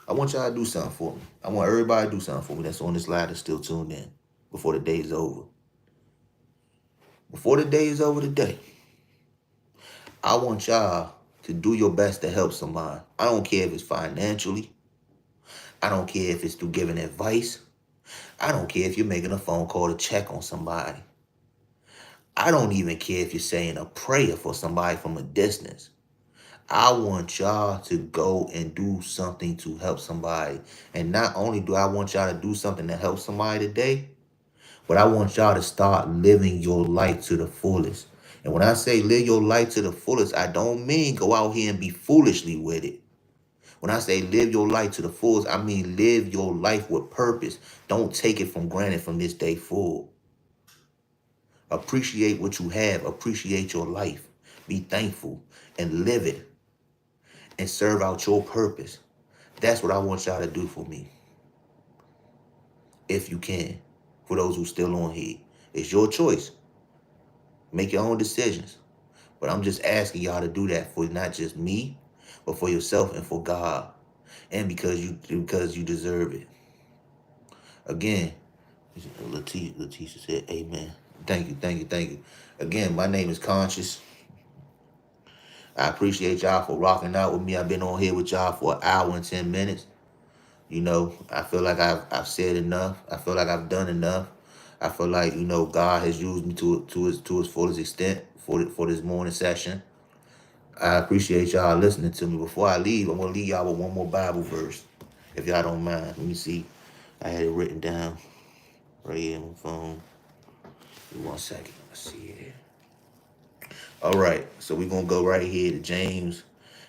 I want y'all to do something for me. I want everybody to do something for me that's on this line that's still tuned in before the day is over. Before the day is over today, I want y'all to do your best to help somebody. I don't care if it's financially. I don't care if it's through giving advice. I don't care if you're making a phone call to check on somebody. I don't even care if you're saying a prayer for somebody from a distance. I want y'all to go and do something to help somebody. And not only do I want y'all to do something to help somebody today, but I want y'all to start living your life to the fullest. And when I say live your life to the fullest, I don't mean go out here and be foolishly with it. When I say live your life to the fullest, I mean live your life with purpose. Don't take it from granted from this day forward. Appreciate what you have. Appreciate your life. Be thankful and live it and serve out your purpose. That's what I want y'all to do for me. If you can. For those who still on here. It's your choice. Make your own decisions. But I'm just asking y'all to do that for not just me, but for yourself and for God. And because you deserve it. Again, Letitia said, amen. Thank you. Again, my name is Conscious. I appreciate y'all for rocking out with me. I've been on here with y'all for an hour and 10 minutes. You know, I feel like I've said enough. I feel like I've done enough. I feel like, God has used me to his fullest extent for this morning session. I appreciate y'all listening to me. Before I leave, I'm gonna leave y'all with one more Bible verse, if y'all don't mind. Let me see. I had it written down right here on my phone. Give me 1 second. Let's see here. All right, so we're going to go right here to James.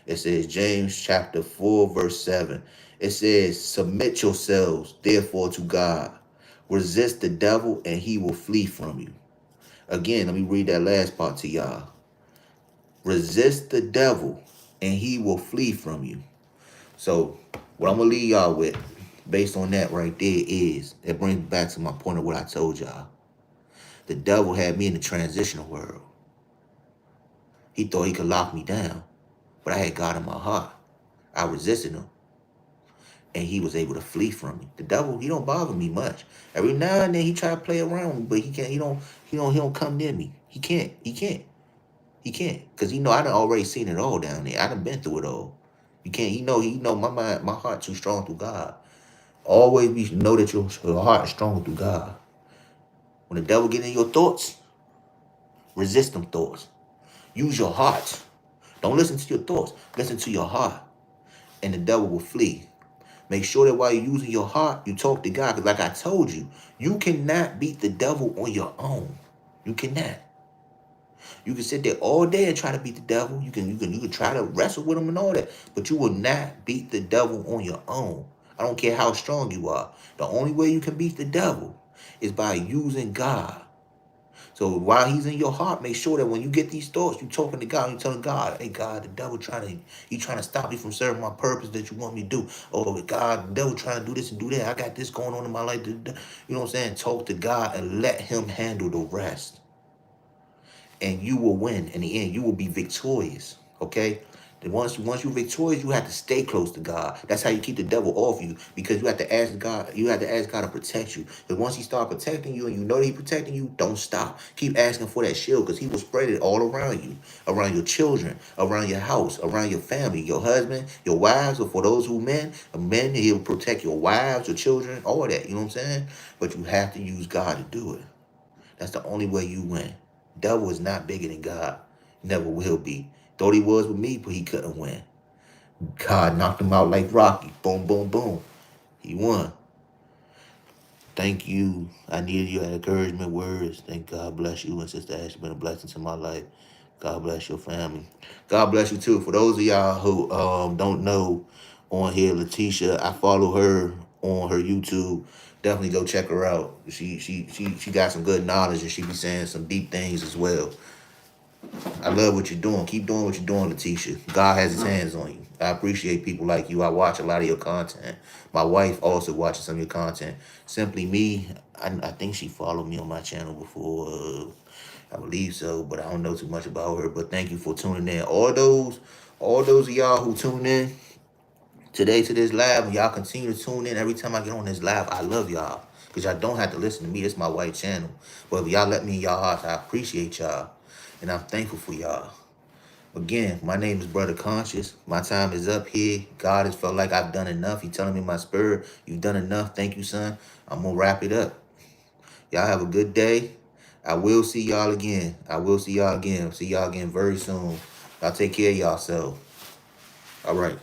It says, James chapter 4, verse 7. It says, submit yourselves, therefore, to God. Resist the devil, and he will flee from you. Again, let me read that last part to y'all. Resist the devil, and he will flee from you. So, what I'm going to leave y'all with, based on that right there, is, it brings me back to my point of what I told y'all. The devil had me in the transitional world. He thought he could lock me down, but I had God in my heart. I resisted him, and he was able to flee from me. The devil, he don't bother me much. Every now and then he try to play around with me, but he can't. He don't come near me. He can't, because I done already seen it all down there. I done been through it all. You can't. My mind, my heart too strong through God. Always know that your heart is strong through God. When the devil get in your thoughts, resist them thoughts. Use your heart. Don't listen to your thoughts. Listen to your heart. And the devil will flee. Make sure that while you're using your heart, you talk to God. Because like I told you, you cannot beat the devil on your own. You cannot. You can sit there all day and try to beat the devil. You can try to wrestle with him and all that. But you will not beat the devil on your own. I don't care how strong you are. The only way you can beat the devil is by using God. So while he's in your heart, make sure that when you get these thoughts, you talking to God, you telling God, hey God, the devil trying to stop me from serving my purpose that you want me to do. Oh God, the devil trying to do this and do that. I got this going on in my life. You know what I'm saying? Talk to God and let him handle the rest. And you will win. In the end, you will be victorious. Okay? Then once you're victorious, you have to stay close to God. That's how you keep the devil off you, because you have to ask God. You have to ask God to protect you. Because once he starts protecting you, and you know that he's protecting you, don't stop. Keep asking for that shield, because he will spread it all around you, around your children, around your house, around your family, your husband, your wives, or for those who men, he'll protect your wives, your children, all that. You know what I'm saying? But you have to use God to do it. That's the only way you win. Devil is not bigger than God. Never will be. Thought he was with me, but he couldn't win. God knocked him out like Rocky. Boom, boom, boom. He won. Thank you. I needed your encouragement words. Thank God bless you. And Sister Ash, been a blessing to my life. God bless your family. God bless you too. For those of y'all who don't know on here, Letitia, I follow her on her YouTube. Definitely go check her out. She got some good knowledge, and she be saying some deep things as well. I love what you're doing. Keep doing what you're doing, Letitia. God has his hands on you. I appreciate people like you. I watch a lot of your content. My wife also watches some of your content. Simply Me, I think she followed me on my channel before. I believe so, but I don't know too much about her. But thank you for tuning in. All those of y'all who tune in today to this live, and y'all continue to tune in every time I get on this live. I love y'all. Because y'all don't have to listen to me. This is my white channel. But if y'all let me in y'all hearts, I appreciate y'all. And I'm thankful for y'all. Again, my name is Brother Conscious. My time is up here. God has felt like I've done enough. He telling me in my spirit, you've done enough. Thank you, son. I'm going to wrap it up. Y'all have a good day. I will see y'all again. I will see y'all again. See y'all again very soon. Y'all take care of yourself. All right.